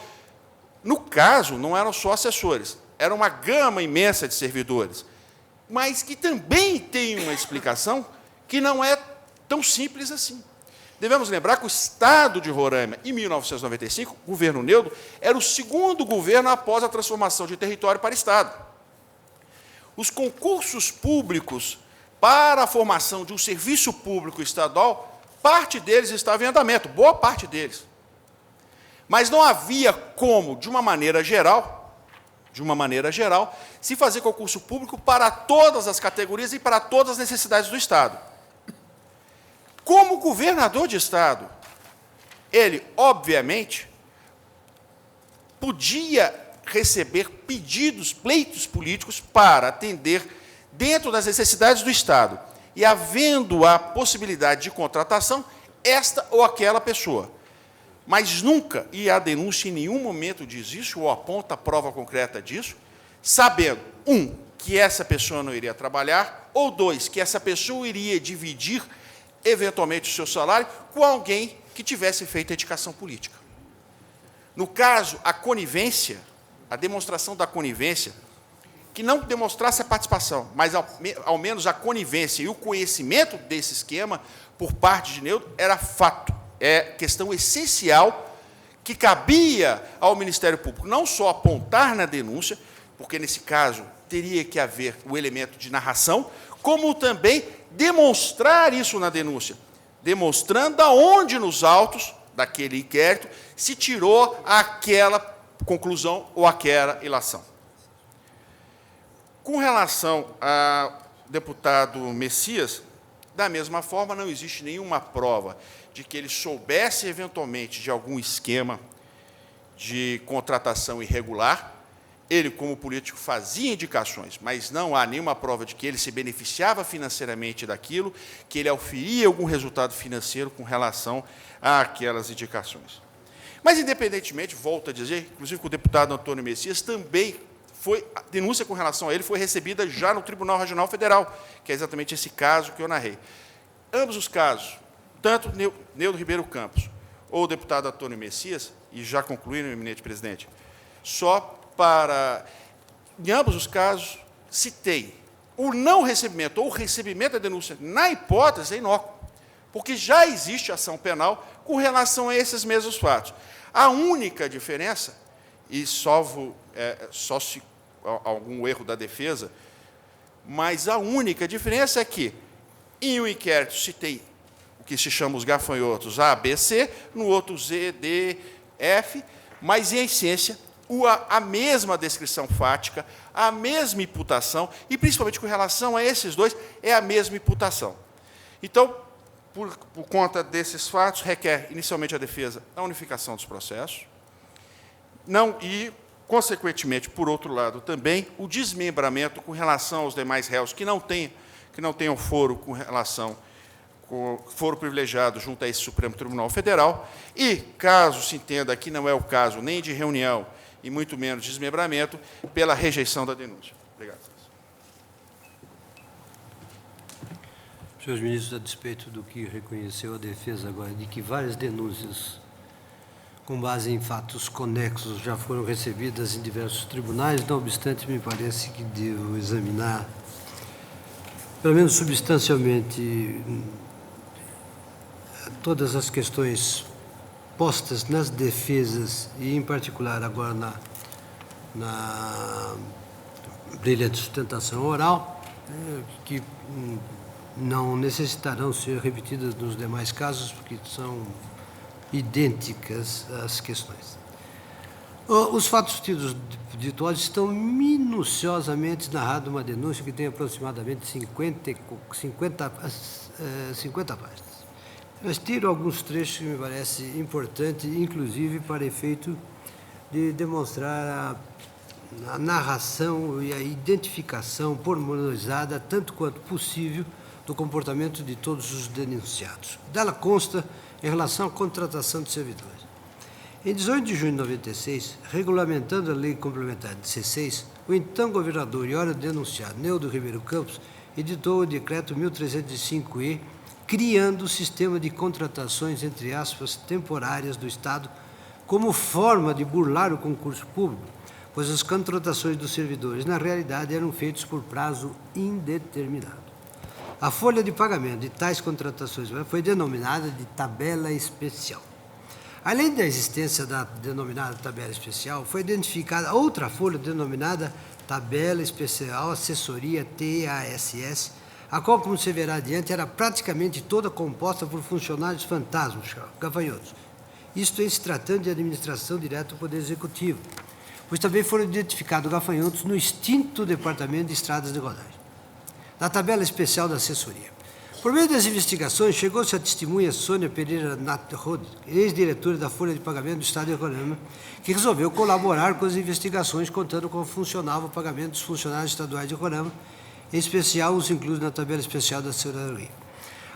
no caso, não eram só assessores, era uma gama imensa de servidores, mas que também tem uma explicação que não é tão simples assim. Devemos lembrar que o Estado de Roraima, em 1995, o governo Neudo, era o segundo governo após a transformação de território para Estado. Os concursos públicos para a formação de um serviço público estadual, parte deles estava em andamento, boa parte deles. Mas não havia como, de uma maneira geral, se fazer concurso público para todas as categorias e para todas as necessidades do Estado. Como governador de Estado, ele, obviamente, podia receber pedidos, pleitos políticos para atender dentro das necessidades do Estado. E, havendo a possibilidade de contratação, esta ou aquela pessoa. Mas nunca, e a denúncia em nenhum momento diz isso, ou aponta a prova concreta disso, sabendo, um, que essa pessoa não iria trabalhar, ou dois, que essa pessoa iria dividir eventualmente o seu salário com alguém que tivesse feito a indicação política. No caso, a conivência, a demonstração da conivência, que não demonstrasse a participação, mas ao menos a conivência e o conhecimento desse esquema por parte de Neudo, era fato, é questão essencial que cabia ao Ministério Público não só apontar na denúncia, porque nesse caso teria que haver o elemento de narração, como também demonstrar isso na denúncia, demonstrando aonde nos autos daquele inquérito se tirou aquela conclusão ou aquela ilação. Com relação ao deputado Messias, da mesma forma, não existe nenhuma prova de que ele soubesse, eventualmente, de algum esquema de contratação irregular. Ele, como político, fazia indicações, mas não há nenhuma prova de que ele se beneficiava financeiramente daquilo, que ele auferia algum resultado financeiro com relação àquelas indicações. Mas, independentemente, volto a dizer, inclusive com o deputado Antônio Messias, também a denúncia com relação a ele foi recebida já no Tribunal Regional Federal, que é exatamente esse caso que eu narrei. Ambos os casos, tanto Neudo Ribeiro Campos ou o deputado Antônio Messias, e já concluindo, eminente presidente, em ambos os casos, citei o não recebimento ou o recebimento da denúncia, na hipótese, é inócuo, porque já existe ação penal com relação a esses mesmos fatos. A única diferença, e só se algum erro da defesa, mas a única diferença é que, em um inquérito, citei o que se chama os gafanhotos A, B, C, no outro Z, D, F, mas, em essência, a mesma descrição fática, a mesma imputação, e, principalmente, com relação a esses dois, é a mesma imputação. Então, por conta desses fatos, requer, inicialmente, a defesa a unificação dos processos, e, consequentemente, por outro lado, também o desmembramento com relação aos demais réus que não tenham foro com relação foro privilegiado junto a esse Supremo Tribunal Federal, e, caso se entenda que não é o caso nem de reunião e muito menos de desmembramento, pela rejeição da denúncia. Obrigado. Senhores ministros, a despeito do que reconheceu a defesa agora, de que várias denúncias com base em fatos conexos já foram recebidas em diversos tribunais, não obstante, me parece que devo examinar, pelo menos substancialmente, todas as questões postas nas defesas, e em particular agora na brilhante sustentação oral, que não necessitarão ser repetidas nos demais casos, porque são idênticas as questões. Os fatos tidos ditosos estão minuciosamente narrados numa denúncia que tem aproximadamente 50 páginas. Mas tiro alguns trechos que me parece importante, inclusive para efeito de demonstrar a narração e a identificação pormenorizada, tanto quanto possível, do comportamento de todos os denunciados. Dela consta em relação à contratação de servidores. Em 18 de junho de 96, regulamentando a Lei Complementar 16, o então governador e ora denunciado Neudo Ribeiro Campos editou o Decreto 1305-E, criando o sistema de contratações, entre aspas, temporárias do Estado, como forma de burlar o concurso público, pois as contratações dos servidores, na realidade, eram feitas por prazo indeterminado. A folha de pagamento de tais contratações foi denominada de tabela especial. Além da existência da denominada tabela especial, foi identificada outra folha denominada Tabela Especial Assessoria TASS, a qual, como se verá adiante, era praticamente toda composta por funcionários fantasmas, gafanhotos. Isto em se tratando de administração direta do Poder Executivo, pois também foram identificados gafanhotos no extinto Departamento de Estradas de Rodagem. Da tabela especial da assessoria. Por meio das investigações, chegou-se a testemunha Sônia Pereira Natrod, ex-diretora da Folha de Pagamento do Estado de Roraima, que resolveu colaborar com as investigações, contando como funcionava o pagamento dos funcionários estaduais de Roraima, em especial os incluídos na tabela especial da assessoria.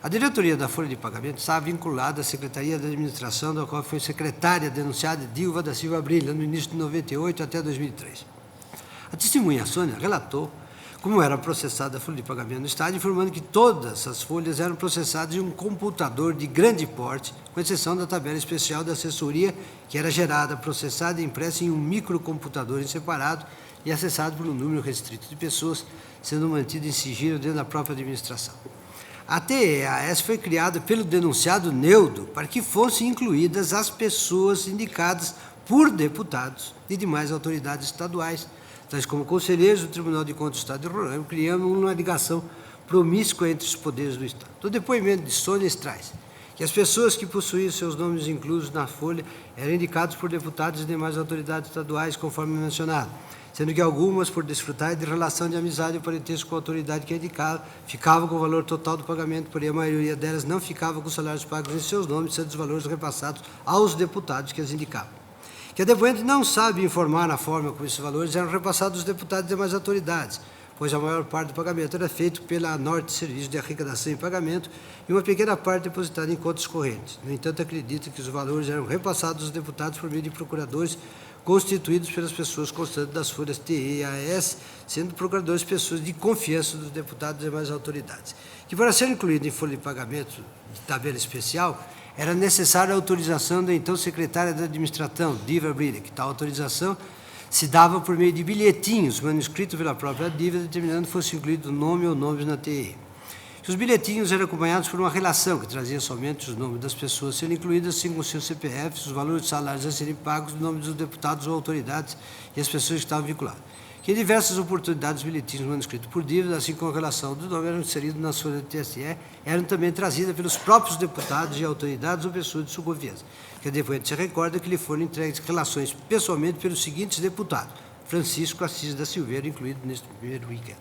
A diretoria da Folha de Pagamento estava vinculada à Secretaria da Administração, da qual foi secretária denunciada Dilva da Silva Brilha, no início de 98 até 2003. A testemunha Sônia relatou como era processada a folha de pagamento no Estado, informando que todas as folhas eram processadas em um computador de grande porte, com exceção da tabela especial da assessoria, que era gerada, processada e impressa em um microcomputador em separado e acessado por um número restrito de pessoas, sendo mantido em sigilo dentro da própria administração. A TEAS foi criada pelo denunciado Neudo para que fossem incluídas as pessoas indicadas por deputados e demais autoridades estaduais, tais como conselheiros do Tribunal de Contas do Estado de Roraima, criando uma ligação promíscua entre os poderes do Estado. Do depoimento de Sônia extrai que as pessoas que possuíam seus nomes inclusos na folha eram indicadas por deputados e demais autoridades estaduais, conforme mencionado, sendo que algumas, por desfrutar de relação de amizade ou parentesco com a autoridade que a indicava, ficavam com o valor total do pagamento, porém a maioria delas não ficava com os salários pagos em seus nomes, sendo os valores repassados aos deputados que as indicavam. Que a depoente não sabe informar a forma como esses valores eram repassados aos deputados e demais autoridades, pois a maior parte do pagamento era feito pela Norte Serviço de Arrecadação e Pagamento e uma pequena parte depositada em contas correntes. No entanto, acredita que os valores eram repassados aos deputados por meio de procuradores constituídos pelas pessoas constantes das folhas TEAS, sendo procuradores pessoas de confiança dos deputados e demais autoridades. Que para ser incluído em folha de pagamento de tabela especial, era necessária a autorização da então secretária da Administração, Dilva Brilha, que tal autorização se dava por meio de bilhetinhos manuscritos pela própria Dilva, determinando que fosse incluído o nome ou nomes na TE. Os bilhetinhos eram acompanhados por uma relação que trazia somente os nomes das pessoas sendo incluídas, assim como seus CPFs, os valores de salários a serem pagos, os nomes dos deputados ou autoridades e as pessoas que estavam vinculadas. Que em diversas oportunidades os bilhetinhos manuscritos por dívida, assim como a relação do nome, eram inseridos na folha do TSE, eram também trazidas pelos próprios deputados e autoridades ou pessoas de sua confiança. Que depois se recorda que lhe foram entregues relações pessoalmente pelos seguintes deputados: Francisco Assis da Silveira, incluído neste primeiro weekend.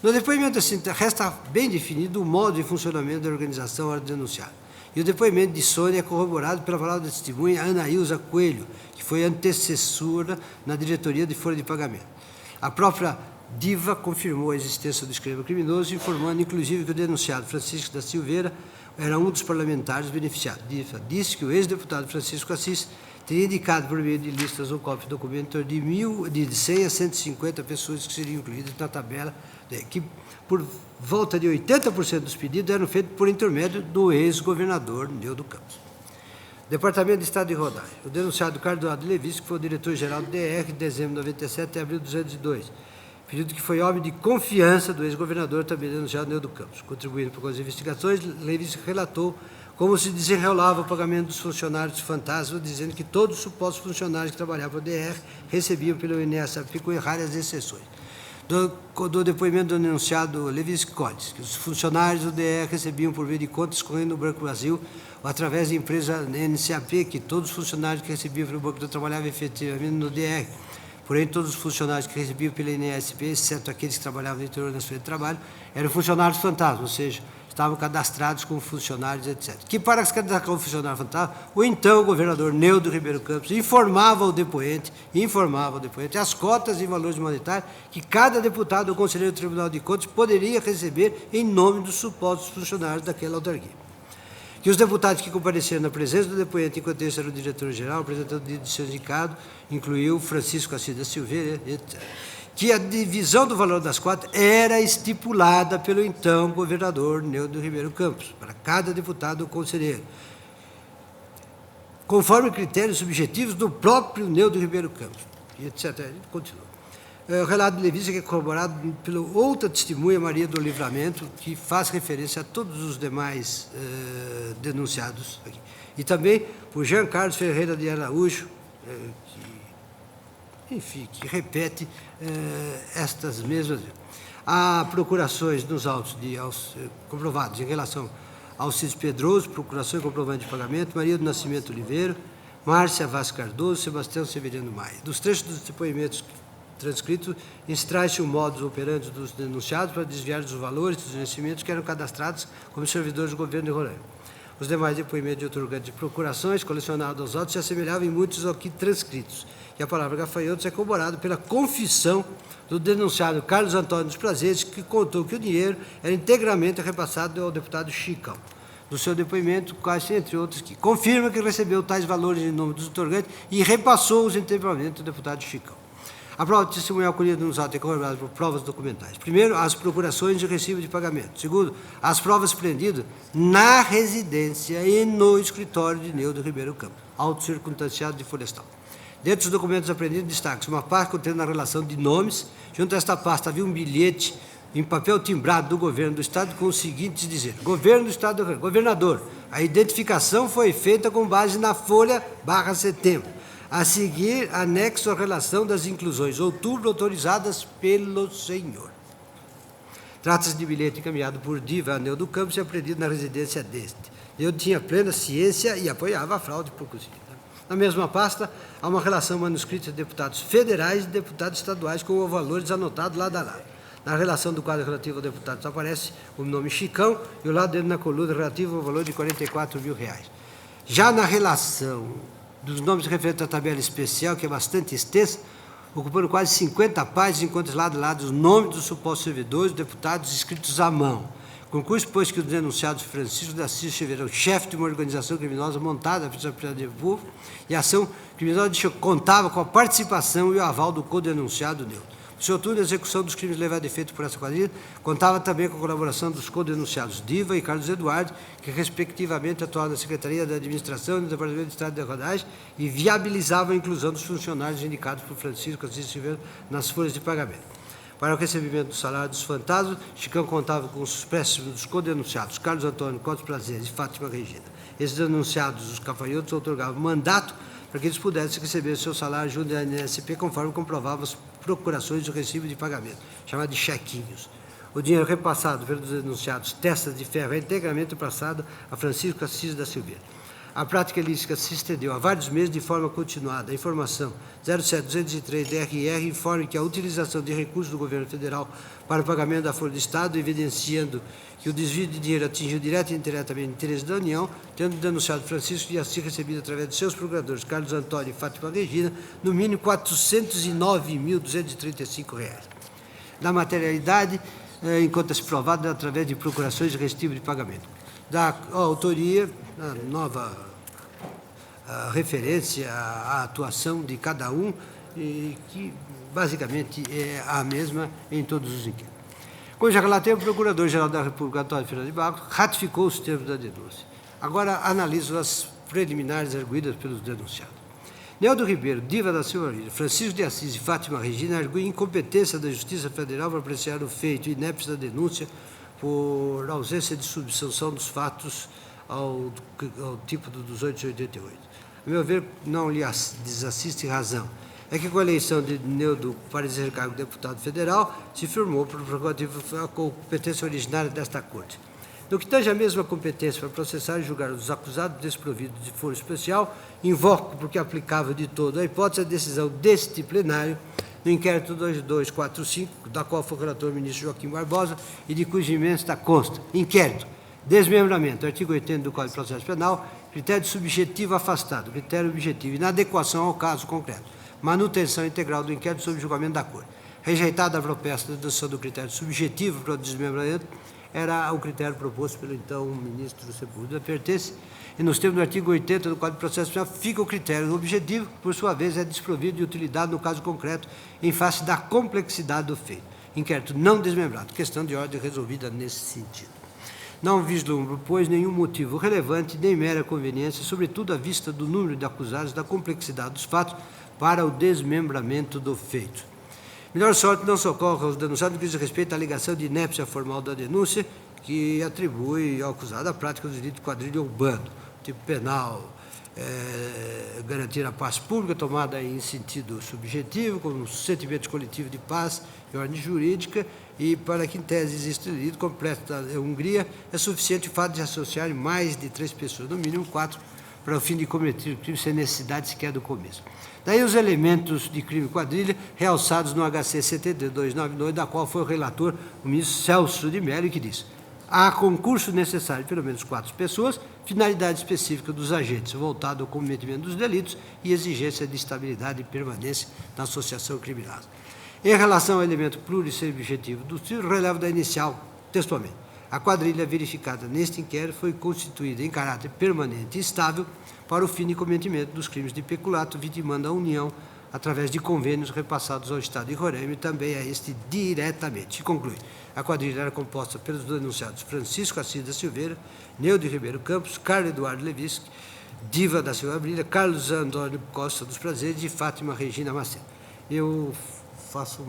No depoimento assim, resta bem definido o modo de funcionamento da organização à hora de denunciar. E o depoimento de Sônia é corroborado pela palavra da testemunha Anaílza Coelho, que foi antecessora na diretoria de folha de pagamento. A própria Diva confirmou a existência do esquema criminoso, informando, inclusive, que o denunciado Francisco da Silveira era um dos parlamentares beneficiados. Diva disse que o ex-deputado Francisco Assis teria indicado, por meio de listas ou cópia de documento, de 100 a 150 pessoas que seriam incluídas na tabela, que, por volta de 80% dos pedidos, eram feitos por intermédio do ex-governador Neudo Campos. Departamento de Estado de Rodagem. O denunciado Cardoado Levis, que foi o diretor-geral do DR, de dezembro de 97 até abril de 202. Período que foi homem de confiança do ex-governador, também denunciado Neudo Campos. Contribuindo com as investigações, Levis relatou como se desenrolava o pagamento dos funcionários fantasma, dizendo que todos os supostos funcionários que trabalhavam no DR recebiam pelo INSS, com raras exceções. Do depoimento do denunciado Levis Codes, que os funcionários do DR recebiam por meio de contas correndo no Banco Brasil ou através da empresa NCAP, que todos os funcionários que recebiam pelo Banco trabalhavam efetivamente no DR. Porém, todos os funcionários que recebiam pela INSP, exceto aqueles que trabalhavam no interior da sua de trabalho, eram funcionários fantasma, ou seja, estavam cadastrados como funcionários, etc. Que para se cadastrar como funcionário fantasma, o então governador Neudo Ribeiro Campos informava o depoente as cotas e valores monetários que cada deputado ou conselheiro do Tribunal de Contas poderia receber em nome dos supostos funcionários daquela autarquia. Que os deputados que compareceram na presença do depoente, enquanto esse era o diretor-geral, representante do seu indicado, incluiu Francisco Assis da Silveira, etc. Que a divisão do valor das cotas era estipulada pelo então governador Neudo Ribeiro Campos, para cada deputado ou conselheiro, conforme critérios subjetivos do próprio Neudo Ribeiro Campos, etc. Ele continua. O relato de Levícia que é corroborado pela outra testemunha, Maria do Livramento, que faz referência a todos os demais denunciados aqui. E também por Jean Carlos Ferreira de Araújo, que repete estas mesmas. Há procurações nos autos comprovados em relação ao Alcides Pedroso, procuração e comprovante de pagamento, Maria do Nascimento Oliveira, Márcia Vaz Cardoso, Sebastião Severino Maia. Dos trechos dos depoimentos transcrito, extrai-se o modus operandi dos denunciados para desviar dos valores dos vencimentos que eram cadastrados como servidores do governo de Roraima. Os demais depoimentos de outorgantes de procurações colecionados aos autos se assemelhavam em muitos ao que transcritos. E a palavra gafanhotos é corroborada pela confissão do denunciado Carlos Antônio dos Prazeres, que contou que o dinheiro era integralmente repassado ao deputado Chicão. Do seu depoimento, quase entre outros, que confirma que recebeu tais valores em nome dos outorgantes e repassou-os integralmente ao deputado Chicão. A prova testemunhal colhida nos autos é corroborada por provas documentais. Primeiro, as procurações de recibo de pagamento. Segundo, as provas prendidas na residência e no escritório de Neudo Ribeiro Campos, auto circunstanciado de Florestal. Dentre os documentos apreendidos, destaca-se uma pasta contendo a relação de nomes. Junto a esta pasta havia um bilhete em papel timbrado do governo do Estado com os seguintes dizer: Governo do Estado do Rio, governador, a identificação foi feita com base na folha/setembro. A seguir, anexo à relação das inclusões outubro autorizadas pelo senhor. Trata-se de bilhete encaminhado por Diva a Neudo Campos e apreendido na residência deste. Neudo tinha plena ciência e apoiava a fraude por cozinha. Na mesma pasta, há uma relação manuscrita de deputados federais e deputados estaduais com os valores anotados lado a lado. Na relação do quadro relativo ao deputado aparece o nome Chicão e o lado dele na coluna relativo ao valor de R$44 mil. Já na relação dos nomes referentes à tabela especial, que é bastante extensa, ocupando quase 50 páginas, enquanto lado a lado os nomes dos supostos servidores, deputados escritos à mão. Concurso, pois, que os denunciados Francisco da Assis Severo, chefe de uma organização criminosa montada pela Polícia de Povo, e a ação criminosa contava com a participação e o aval do co-denunciado Neudo. O seu turno de execução dos crimes levados a efeito por essa quadrilha contava também com a colaboração dos co-denunciados Diva e Carlos Eduardo, que respectivamente atuavam na Secretaria da Administração e no Departamento de Estado de Rodagem e viabilizavam a inclusão dos funcionários indicados por Francisco Assis Silveira nas folhas de pagamento. Para o recebimento do salário dos fantasmas, Chicão contava com os préstimos dos co-denunciados Carlos Antônio Cotos Prazeres e Fátima Regina. Esses denunciados, os gafanhotos, outorgavam mandato para que eles pudessem receber seu salário junto à NSP, conforme comprovavam as procurações do recibo de pagamento, chamado de chequinhos. O dinheiro repassado pelos denunciados Testas de Ferro é integralmente passado a Francisco Assis da Silveira. A prática ilícita se estendeu há vários meses de forma continuada. A informação 07203 DRR informa que a utilização de recursos do governo federal para o pagamento da folha do Estado, evidenciando que o desvio de dinheiro atingiu direta e indiretamente o interesse da União, tendo denunciado Francisco e assim recebido através de seus procuradores, Carlos Antônio e Fátima Regina, no mínimo R$ 409.235. Na materialidade, encontra-se provado através de procurações de recibo de pagamento. Da autoria, a nova referência à atuação de cada um, e que basicamente é a mesma em todos os inquéritos. Como já relatei, o Procurador-Geral da República, Antônio Fernando de Barros, ratificou os termos da denúncia. Agora analiso as preliminares arguídas pelos denunciados. Neudo Ribeiro, Diva da Silva, Francisco de Assis e Fátima Regina arguem incompetência da Justiça Federal para apreciar o feito e inépcia da denúncia por ausência de subsanção dos fatos ao tipo do 288. A meu ver, não lhe desassiste razão. É que com a eleição de Neudo para exercer cargo de deputado federal, se firmou por prerrogativa a competência originária desta Corte. No que tange a mesma competência para processar e julgar os acusados desprovidos de foro especial, invoco, porque aplicável de todo a hipótese, a decisão deste plenário no inquérito 2245, da qual foi relator o ministro Joaquim Barbosa e de cuja emenda consta. Inquérito. Desmembramento. Artigo 80 do Código de Processo Penal. Critério subjetivo afastado. Critério objetivo. Inadequação ao caso concreto. Manutenção integral do inquérito sob julgamento da Corte. Rejeitada a proposta de adoção do critério subjetivo para o desmembramento, era o critério proposto pelo então ministro Sepúlveda. Pertence, e nos termos do artigo 80 do Código de Processo Penal, fica o critério objetivo, por sua vez, é desprovido de utilidade no caso concreto, em face da complexidade do feito. Inquérito não desmembrado. Questão de ordem resolvida nesse sentido. Não vislumbro, pois, nenhum motivo relevante, nem mera conveniência, sobretudo à vista do número de acusados, da complexidade dos fatos, para o desmembramento do feito. Melhor sorte não socorre aos denunciados no que diz respeito à alegação de inépcia formal da denúncia, que atribui ao acusado a prática do delito de quadrilha urbano, tipo penal, garantir a paz pública, tomada em sentido subjetivo, como sentimento coletivo de paz e ordem jurídica, e para que, em tese, exista delito completo da Hungria, é suficiente o fato de associar mais de 3 pessoas, no mínimo 4, para o fim de cometer o crime sem necessidade sequer do começo. Daí os elementos de crime quadrilha realçados no HC 7299, da qual foi o relator o ministro Celso de Mello, que diz: há concurso necessário de pelo menos 4 pessoas, finalidade específica dos agentes, voltado ao cometimento dos delitos e exigência de estabilidade e permanência na associação criminosa. Em relação ao elemento plurissubjetivo do tiro, relevo da inicial textualmente. A quadrilha verificada neste inquérito foi constituída em caráter permanente e estável para o fim de cometimento dos crimes de peculato, vitimando a União através de convênios repassados ao Estado de Roraima e também a este diretamente. Se conclui, a quadrilha era composta pelos denunciados Francisco Assis da Silveira, Neude Ribeiro Campos, Carlos Eduardo Levisque, Diva da Silva Brilha, Carlos Antônio Costa dos Prazeres e Fátima Regina Macedo. Eu faço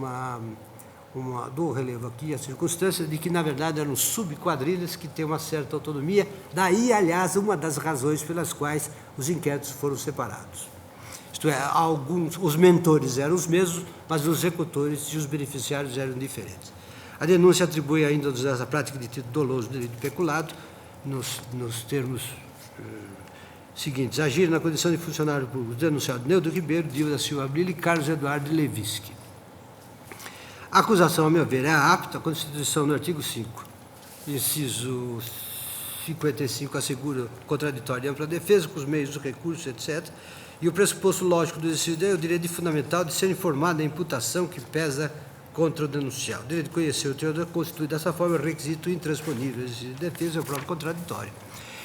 dou relevo aqui a circunstância de que, na verdade, eram subquadrilhas que têm uma certa autonomia, daí, aliás, uma das razões pelas quais os inquéritos foram separados. Isto é, os mentores eram os mesmos, mas os executores e os beneficiários eram diferentes. A denúncia atribui ainda essa prática de título doloso do delito peculado nos termos seguintes: agir na condição de funcionário público denunciado Neudo Ribeiro, Diva da Silva Brilha e Carlos Eduardo Levisque. A acusação, a meu ver, é apta. A Constituição, no artigo 5, inciso 55, assegura contraditória e ampla defesa com os meios do recurso, etc. E o pressuposto lógico do exercício é o direito fundamental de ser informado da imputação que pesa contra o denunciado. O direito de conhecer o teor constitui dessa forma requisito intransponível de defesa e o próprio contraditório.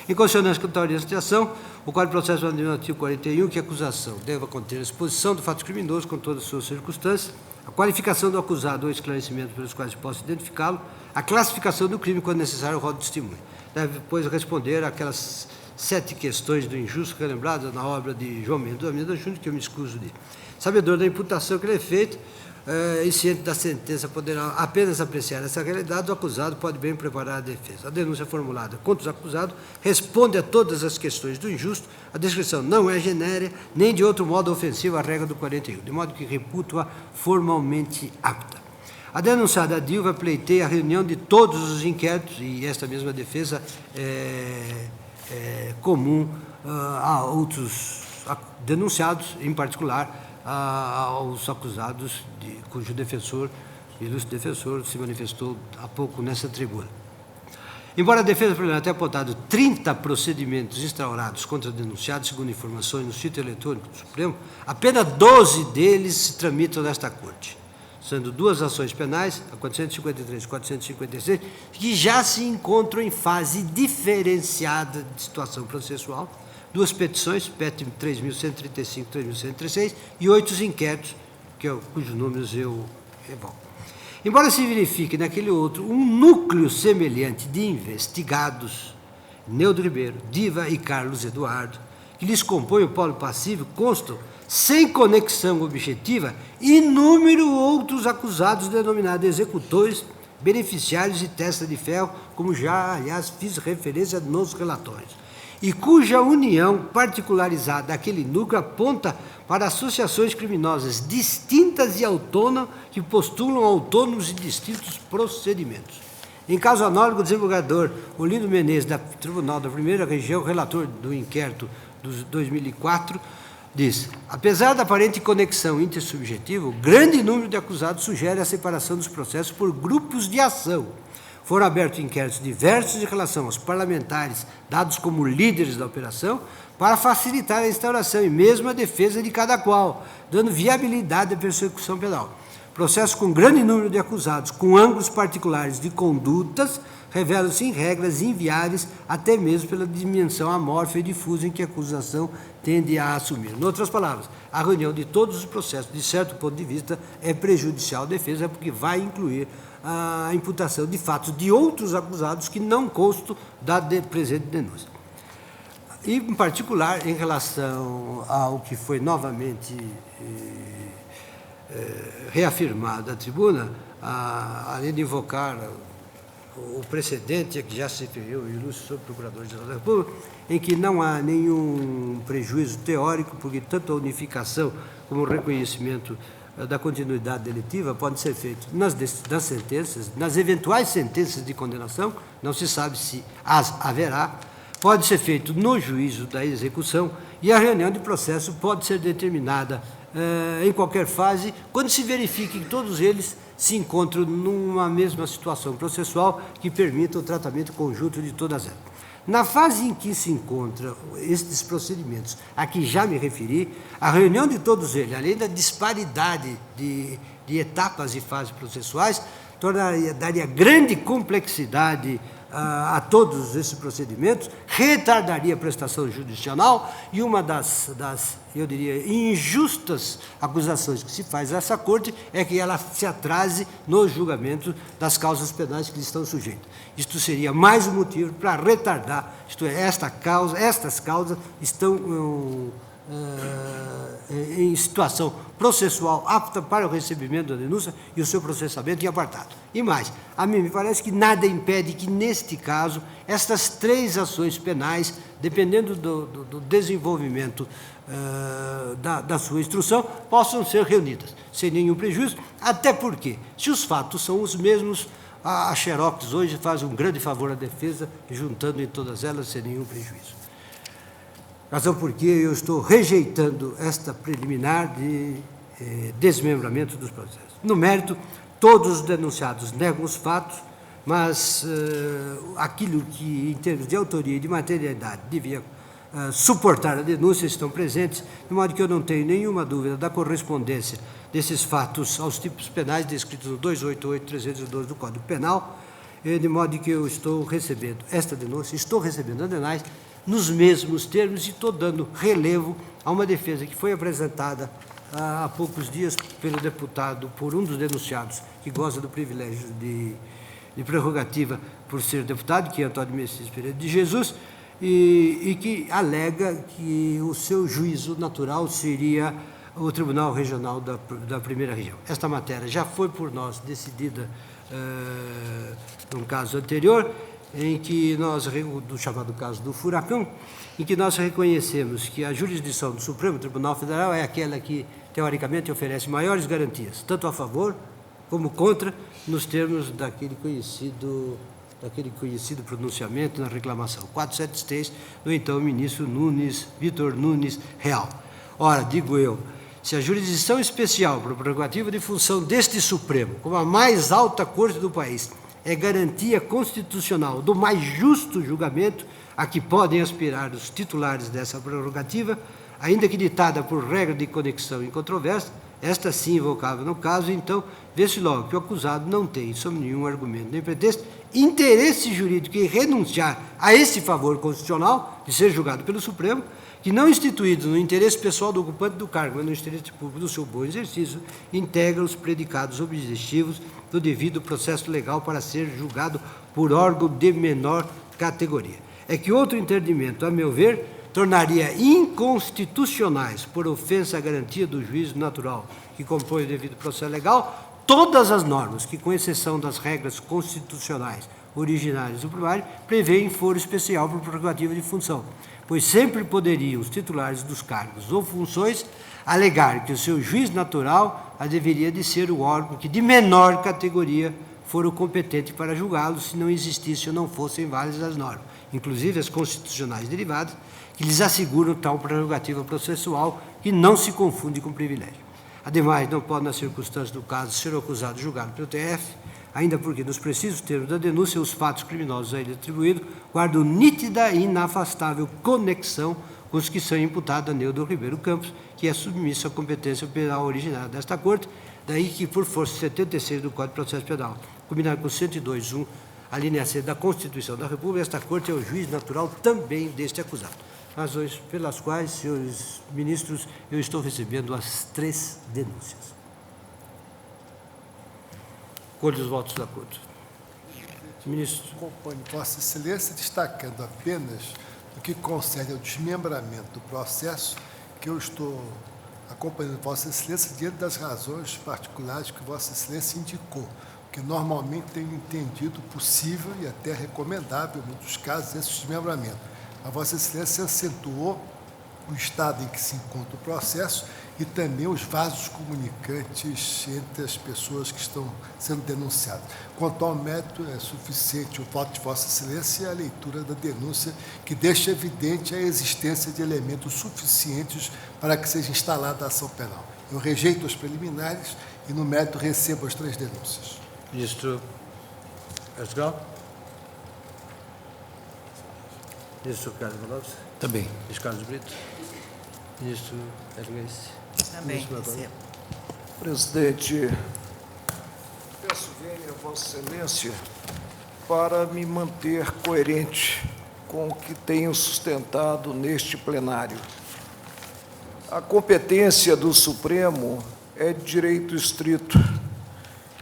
Em consonância com a teoria de ação, o Código de Processo Penal, artigo 41, que a acusação deva conter a exposição do fato criminoso com todas as suas circunstâncias, a qualificação do acusado ou esclarecimento pelos quais possa identificá-lo, a classificação do crime quando necessário o rol de testemunho. Deve, depois, responder àquelas 7 questões do injusto relembradas na obra de João Mendes da Almeida Júnior, que eu me excuso de. Sabedor da imputação que lhe é feita, e ciente da sentença, poderá apenas apreciar essa realidade, o acusado pode bem preparar a defesa. A denúncia formulada contra os acusados responde a todas as questões do injusto, a descrição não é genérica, nem de outro modo ofensiva à regra do 41, de modo que reputo-a formalmente apta. A denunciada Dilva pleiteia a reunião de todos os inquéritos, e esta mesma defesa é comum a outros denunciados, em particular aos acusados, cujo defensor, ilustre defensor, se manifestou há pouco nessa tribuna. Embora a defesa preliminar tenha apontado 30 procedimentos instaurados contra denunciados, segundo informações no sítio eletrônico do Supremo, apenas 12 deles se tramitam nesta Corte, sendo 2 ações penais, a 453 e 456, que já se encontram em fase diferenciada de situação processual, 2 petições, PET 3.135 e 3.136, e 8 inquéritos, cujos números eu revoco. Embora se verifique naquele outro um núcleo semelhante de investigados, Neudo Ribeiro, Diva e Carlos Eduardo, que lhes compõem o polo passivo, constam, sem conexão objetiva, inúmeros outros acusados denominados executores, beneficiários e testa de ferro, como já, aliás, fiz referência nos relatórios, e cuja união particularizada daquele núcleo aponta para associações criminosas distintas e autônomas que postulam autônomos e distintos procedimentos. Em caso análogo, o desembargador Olindo Menezes, da Tribunal da Primeira Região, relator do inquérito de 2004, diz: apesar da aparente conexão intersubjetiva, o grande número de acusados sugere a separação dos processos por grupos de ação. Foram abertos inquéritos diversos em relação aos parlamentares, dados como líderes da operação, para facilitar a instauração e mesmo a defesa de cada qual, dando viabilidade à persecução penal. Processos com grande número de acusados, com ângulos particulares de condutas, revelam-se em regras inviáveis, até mesmo pela dimensão amorfa e difusa em que a acusação tende a assumir. Em outras palavras, a reunião de todos os processos, de certo ponto de vista, é prejudicial à defesa, porque vai incluir a imputação de fatos de outros acusados que não constam da presente denúncia. E, em particular, em relação ao que foi novamente reafirmado à tribuna, além de invocar o precedente que já se referiu o ilustre subprocurador-geral da República, em que não há nenhum prejuízo teórico, porque tanto a unificação como o reconhecimento da continuidade delitiva pode ser feito nas sentenças, nas eventuais sentenças de condenação, não se sabe se as haverá, pode ser feito no juízo da execução e a reunião de processo pode ser determinada em qualquer fase, quando se verifique que todos eles se encontram numa mesma situação processual que permita o tratamento conjunto de todas elas. Na fase em que se encontram estes procedimentos a que já me referi, a reunião de todos eles, além da disparidade de etapas e fases processuais, daria grande complexidade a todos esses procedimentos, retardaria a prestação judicional e uma das, eu diria, injustas acusações que se faz a essa Corte é que ela se atrase no julgamento das causas penais que lhe estão sujeitas. Isto seria mais um motivo para retardar, isto é, estas causas estão em situação processual apta para o recebimento da denúncia e o seu processamento em apartado. E mais, a mim me parece que nada impede que, neste caso, estas 3 ações penais, dependendo do desenvolvimento da sua instrução, possam ser reunidas, sem nenhum prejuízo, até porque, se os fatos são os mesmos, a Xerox hoje faz um grande favor à defesa, juntando em todas elas sem nenhum prejuízo. Razão porque eu estou rejeitando esta preliminar de desmembramento dos processos. No mérito, todos os denunciados negam os fatos, mas aquilo que, em termos de autoria e de materialidade, devia suportar a denúncia estão presentes, de modo que eu não tenho nenhuma dúvida da correspondência desses fatos aos tipos penais descritos no 288-312 do Código Penal, de modo que eu estou recebendo esta denúncia, estou recebendo a denais, nos mesmos termos, e estou dando relevo a uma defesa que foi apresentada há poucos dias pelo deputado, por um dos denunciados, que goza do privilégio de prerrogativa por ser deputado, que é Antônio Messias Pereira de Jesus, e que alega que o seu juízo natural seria o Tribunal Regional da Primeira Região. Esta matéria já foi por nós decidida num caso anterior, em que nós, do chamado caso do furacão, em que nós reconhecemos que a jurisdição do Supremo Tribunal Federal é aquela que, teoricamente, oferece maiores garantias, tanto a favor como contra, nos termos daquele conhecido pronunciamento na reclamação 473 do então ministro Vitor Nunes Real. Ora, digo eu, se a jurisdição especial para a prerrogativa de função deste Supremo, como a mais alta corte do país, é garantia constitucional do mais justo julgamento a que podem aspirar os titulares dessa prerrogativa, ainda que ditada por regra de conexão incontroversa, esta sim invocável no caso, então, vê-se logo que o acusado não tem, sob nenhum argumento nem pretexto, interesse jurídico em renunciar a esse favor constitucional de ser julgado pelo Supremo, que não instituído no interesse pessoal do ocupante do cargo, mas no interesse público do seu bom exercício, integra os predicados objetivos do devido processo legal para ser julgado por órgão de menor categoria. É que outro entendimento, a meu ver, tornaria inconstitucionais, por ofensa à garantia do juízo natural que compõe o devido processo legal, todas as normas que, com exceção das regras constitucionais originárias do primário, prevêem foro especial por prerrogativa de função, pois sempre poderiam os titulares dos cargos ou funções alegar que o seu juiz natural deveria de ser o órgão que de menor categoria foro competente para julgá-los se não existisse ou não fossem válidas as normas, inclusive as constitucionais derivadas, que lhes asseguram tal prerrogativa processual que não se confunde com privilégio. Ademais, não pode, nas circunstâncias do caso, ser o acusado julgado pelo TF, ainda porque, nos precisos termos da denúncia, os fatos criminosos a ele atribuídos guardam nítida e inafastável conexão com os que são imputados a Neudo Ribeiro Campos, que é submisso à competência penal originária desta Corte, daí que, por força de 76 do Código de Processo Penal, combinado com 102.1, a linha C da Constituição da República, esta Corte é o juiz natural também deste acusado. Razões pelas quais, senhores ministros, eu estou recebendo as 3 denúncias. Colho os votos da Corte. Ministro. Acompanho Vossa Excelência, destacando apenas no que concerne ao desmembramento do processo, que eu estou acompanhando Vossa Excelência diante das razões particulares que Vossa Excelência indicou, que normalmente tenho entendido possível e até recomendável, em muitos casos, esse desmembramento. A Vossa Excelência acentuou o estado em que se encontra o processo e também os vasos comunicantes entre as pessoas que estão sendo denunciadas. Quanto ao mérito, é suficiente o voto de Vossa Excelência e a leitura da denúncia, que deixa evidente a existência de elementos suficientes para que seja instalada a ação penal. Eu rejeito as preliminares e, no mérito, recebo as 3 denúncias. Ministro Grau. Ministro Carlos Valores. Também. Ministro Carlos Brito. Ministro Edgar. Também recebo. Presidente, peço vênia a Vossa Excelência para me manter coerente com o que tenho sustentado neste plenário. A competência do Supremo é de direito estrito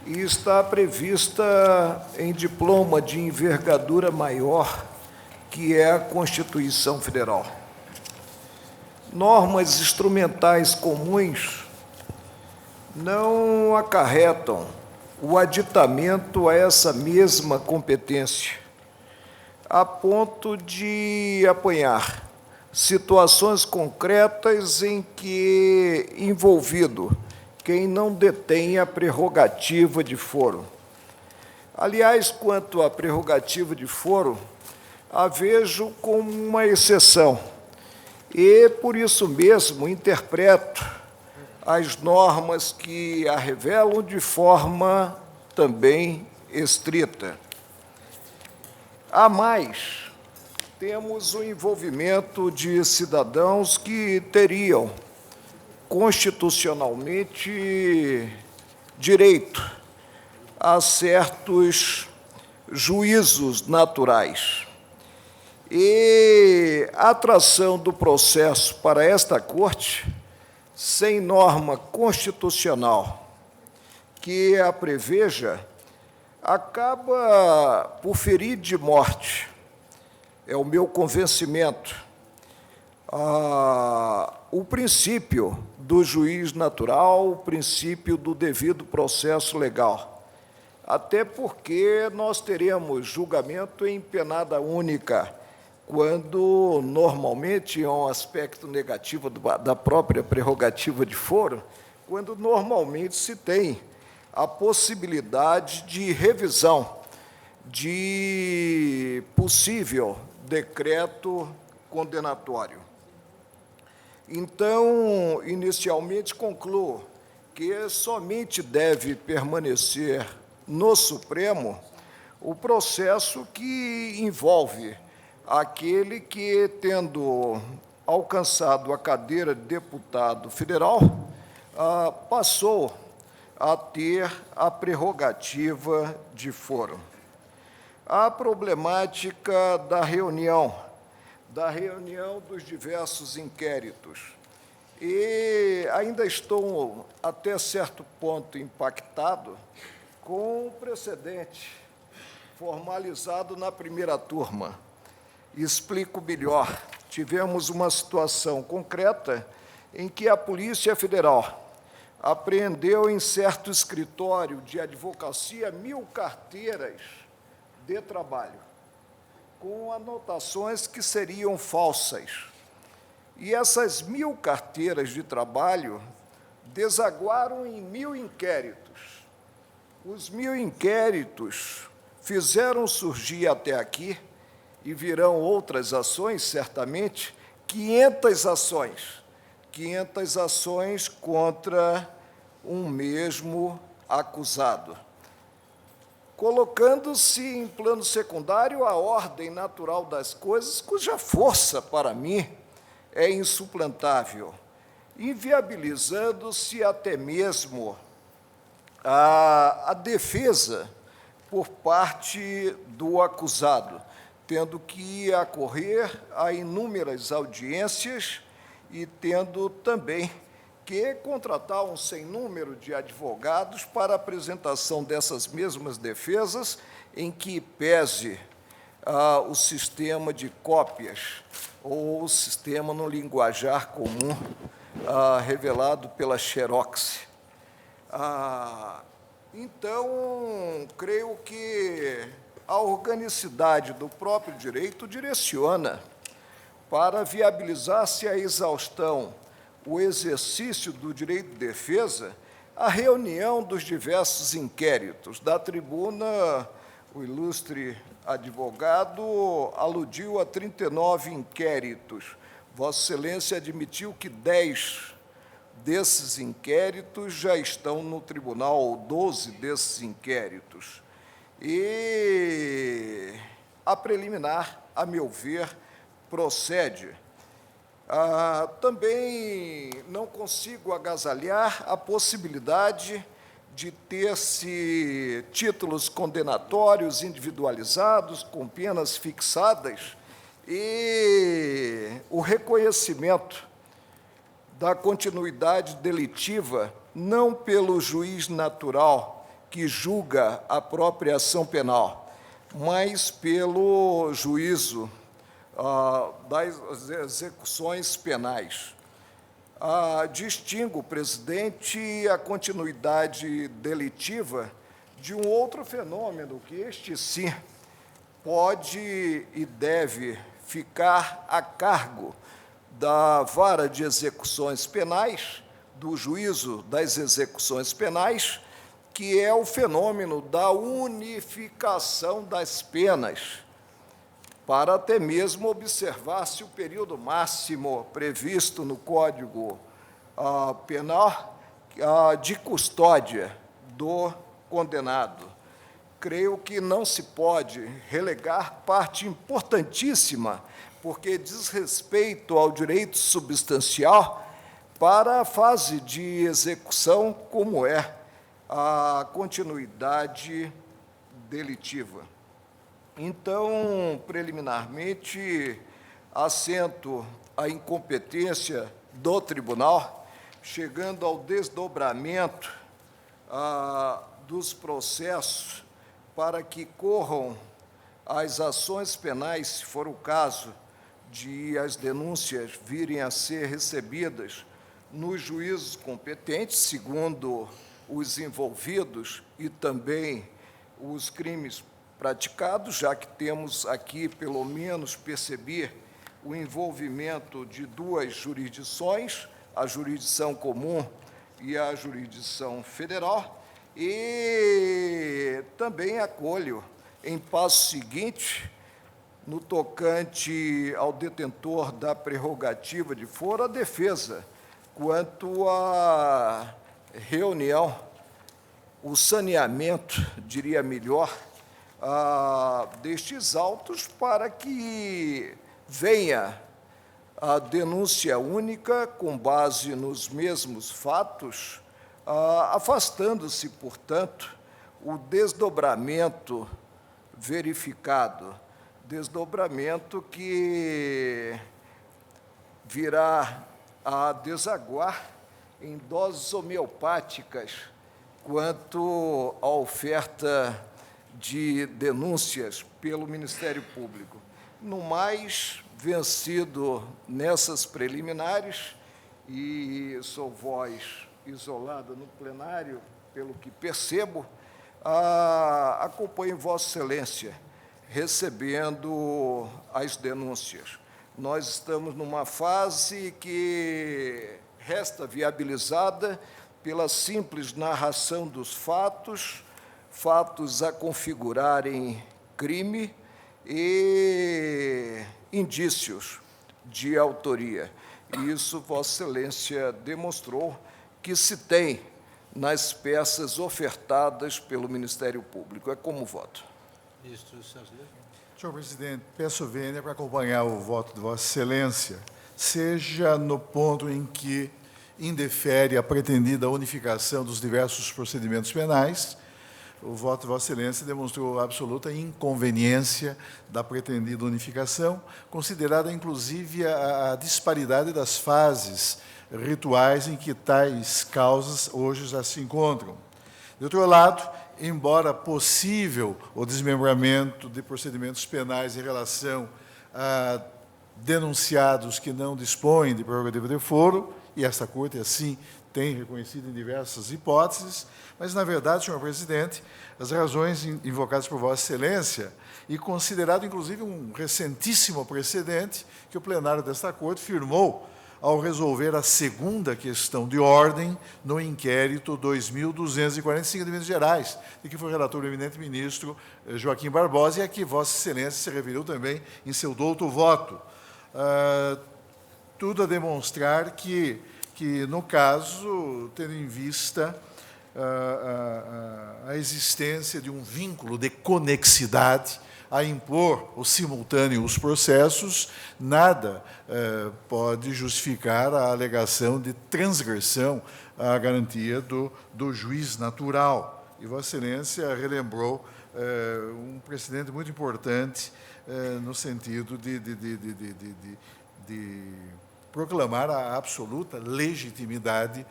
e está prevista em diploma de envergadura maior, que é a Constituição Federal. Normas instrumentais comuns não acarretam o aditamento a essa mesma competência, a ponto de apanhar situações concretas em que envolvido quem não detém a prerrogativa de foro. Aliás, quanto à prerrogativa de foro, a vejo como uma exceção e, por isso mesmo, interpreto as normas que a revelam de forma também estrita. A mais, temos o envolvimento de cidadãos que teriam constitucionalmente direito a certos juízos naturais. E a atração do processo para esta Corte, sem norma constitucional que a preveja, acaba por ferir de morte, é o meu convencimento, o princípio do juiz natural, o princípio do devido processo legal. Até porque nós teremos julgamento em penada única, quando normalmente é um aspecto negativo da própria prerrogativa de foro, quando normalmente se tem a possibilidade de revisão de possível decreto condenatório. Então, inicialmente, concluo que somente deve permanecer no Supremo o processo que envolve aquele que, tendo alcançado a cadeira de deputado federal, passou a ter a prerrogativa de foro. A problemática da reunião dos diversos inquéritos. E ainda estou, até certo ponto, impactado com o precedente formalizado na primeira turma. Explico melhor. Tivemos uma situação concreta em que a Polícia Federal apreendeu em certo escritório de advocacia 1.000 carteiras de trabalho, com anotações que seriam falsas. E essas 1.000 carteiras de trabalho desaguaram em 1.000 inquéritos. Os 1000 inquéritos fizeram surgir até aqui, e virão outras ações, certamente, 500 ações. 500 ações contra um mesmo acusado, colocando-se em plano secundário a ordem natural das coisas, cuja força, para mim, é insuplantável, inviabilizando-se até mesmo a defesa por parte do acusado, tendo que acorrer a inúmeras audiências e tendo também que contratar um sem número de advogados para a apresentação dessas mesmas defesas, em que pese o sistema de cópias ou o sistema no linguajar comum revelado pela Xerox. Então, creio que a organicidade do próprio direito direciona para viabilizar-se a exaustão, o exercício do direito de defesa, a reunião dos diversos inquéritos. Da tribuna, o ilustre advogado aludiu a 39 inquéritos. Vossa Excelência admitiu que 10 desses inquéritos já estão no tribunal, ou 12 desses inquéritos. E a preliminar, a meu ver, procede. Também não consigo agasalhar a possibilidade de ter-se títulos condenatórios individualizados, com penas fixadas, e o reconhecimento da continuidade delitiva não pelo juiz natural que julga a própria ação penal, mas pelo juízo das execuções penais. Distingo, presidente, a continuidade delitiva de um outro fenômeno, que este sim pode e deve ficar a cargo da vara de execuções penais, do juízo das execuções penais, que é o fenômeno da unificação das penas, para até mesmo observar-se o período máximo previsto no Código Penal de custódia do condenado. Creio que não se pode relegar parte importantíssima, porque diz respeito ao direito substancial, para a fase de execução, como é a continuidade delitiva. Então, preliminarmente, assento a incompetência do tribunal, chegando ao desdobramento dos processos para que corram as ações penais, se for o caso de as denúncias virem a ser recebidas nos juízos competentes, segundo os envolvidos e também os crimes praticados, já que temos aqui, pelo menos, perceber o envolvimento de 2 jurisdições, a jurisdição comum e a jurisdição federal, e também acolho, em passo seguinte, no tocante ao detentor da prerrogativa de foro, a defesa, quanto à reunião, o saneamento, diria melhor, destes autos, para que venha a denúncia única com base nos mesmos fatos, afastando-se, portanto, o desdobramento verificado, desdobramento que virá a desaguar em doses homeopáticas quanto à oferta de denúncias pelo Ministério Público. No mais, vencido nessas preliminares, e sou voz isolada no plenário, pelo que percebo, acompanho Vossa Excelência, recebendo as denúncias. Nós estamos numa fase que resta viabilizada pela simples narração dos fatos, fatos a configurarem crime e indícios de autoria. E isso Vossa Excelência demonstrou que se tem nas peças ofertadas pelo Ministério Público. É como voto. Ministro Celso. Senhor presidente, peço vênia para acompanhar o voto de Vossa Excelência, seja no ponto em que indefere a pretendida unificação dos diversos procedimentos penais. O voto de Vossa Excelência demonstrou absoluta inconveniência da pretendida unificação, considerada, inclusive, a disparidade das fases rituais em que tais causas hoje já se encontram. De outro lado, embora possível o desmembramento de procedimentos penais em relação a denunciados que não dispõem de prerrogativa de foro, e esta Corte, assim, tem reconhecido em diversas hipóteses, mas, na verdade, senhor presidente, as razões invocadas por Vossa Excelência, e considerado, inclusive, um recentíssimo precedente que o plenário desta Corte firmou ao resolver a segunda questão de ordem no inquérito 2245 de Minas Gerais, de que foi relator o eminente ministro Joaquim Barbosa, e a que Vossa Excelência se referiu também em seu douto voto. Tudo a demonstrar que no caso, tendo em vista a existência de um vínculo de conexidade a impor o simultâneo os processos, nada pode justificar a alegação de transgressão à garantia do juiz natural. E Vossa Excelência relembrou um precedente muito importante no sentido de proclamar a absoluta legitimidade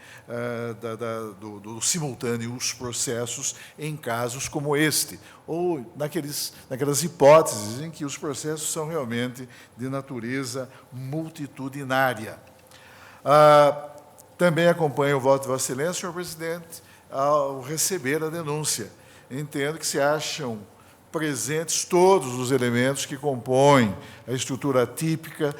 do simultâneo os processos em casos como este, ou naquelas hipóteses em que os processos são realmente de natureza multitudinária. Também acompanho o voto de Vossa Excelência, senhor presidente, ao receber a denúncia. Entendo que se acham presentes todos os elementos que compõem a estrutura típica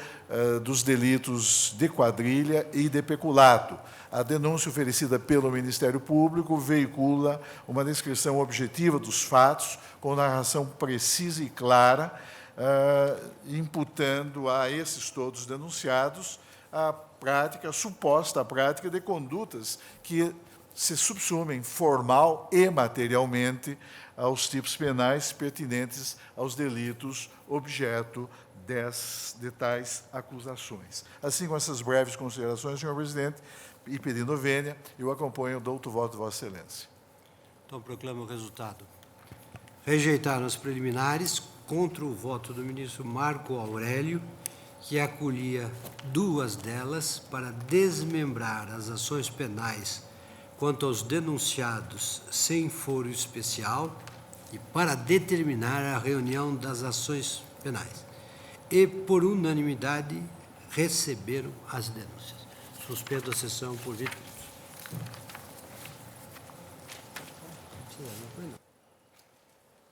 dos delitos de quadrilha e de peculato. A denúncia oferecida pelo Ministério Público veicula uma descrição objetiva dos fatos, com narração precisa e clara, imputando a esses todos denunciados a suposta prática de condutas que se subsumem formal e materialmente aos tipos penais pertinentes aos delitos objeto de tais acusações. Assim, com essas breves considerações, senhor presidente, e pedindo vênia, eu acompanho o douto voto de Vossa Excelência. Então, proclamo o resultado. Rejeitaram as preliminares contra o voto do ministro Marco Aurélio, que acolhia duas delas para desmembrar as ações penais quanto aos denunciados sem foro especial e para determinar a reunião das ações penais. E, por unanimidade, receberam as denúncias. Suspendo a sessão por 20 minutos.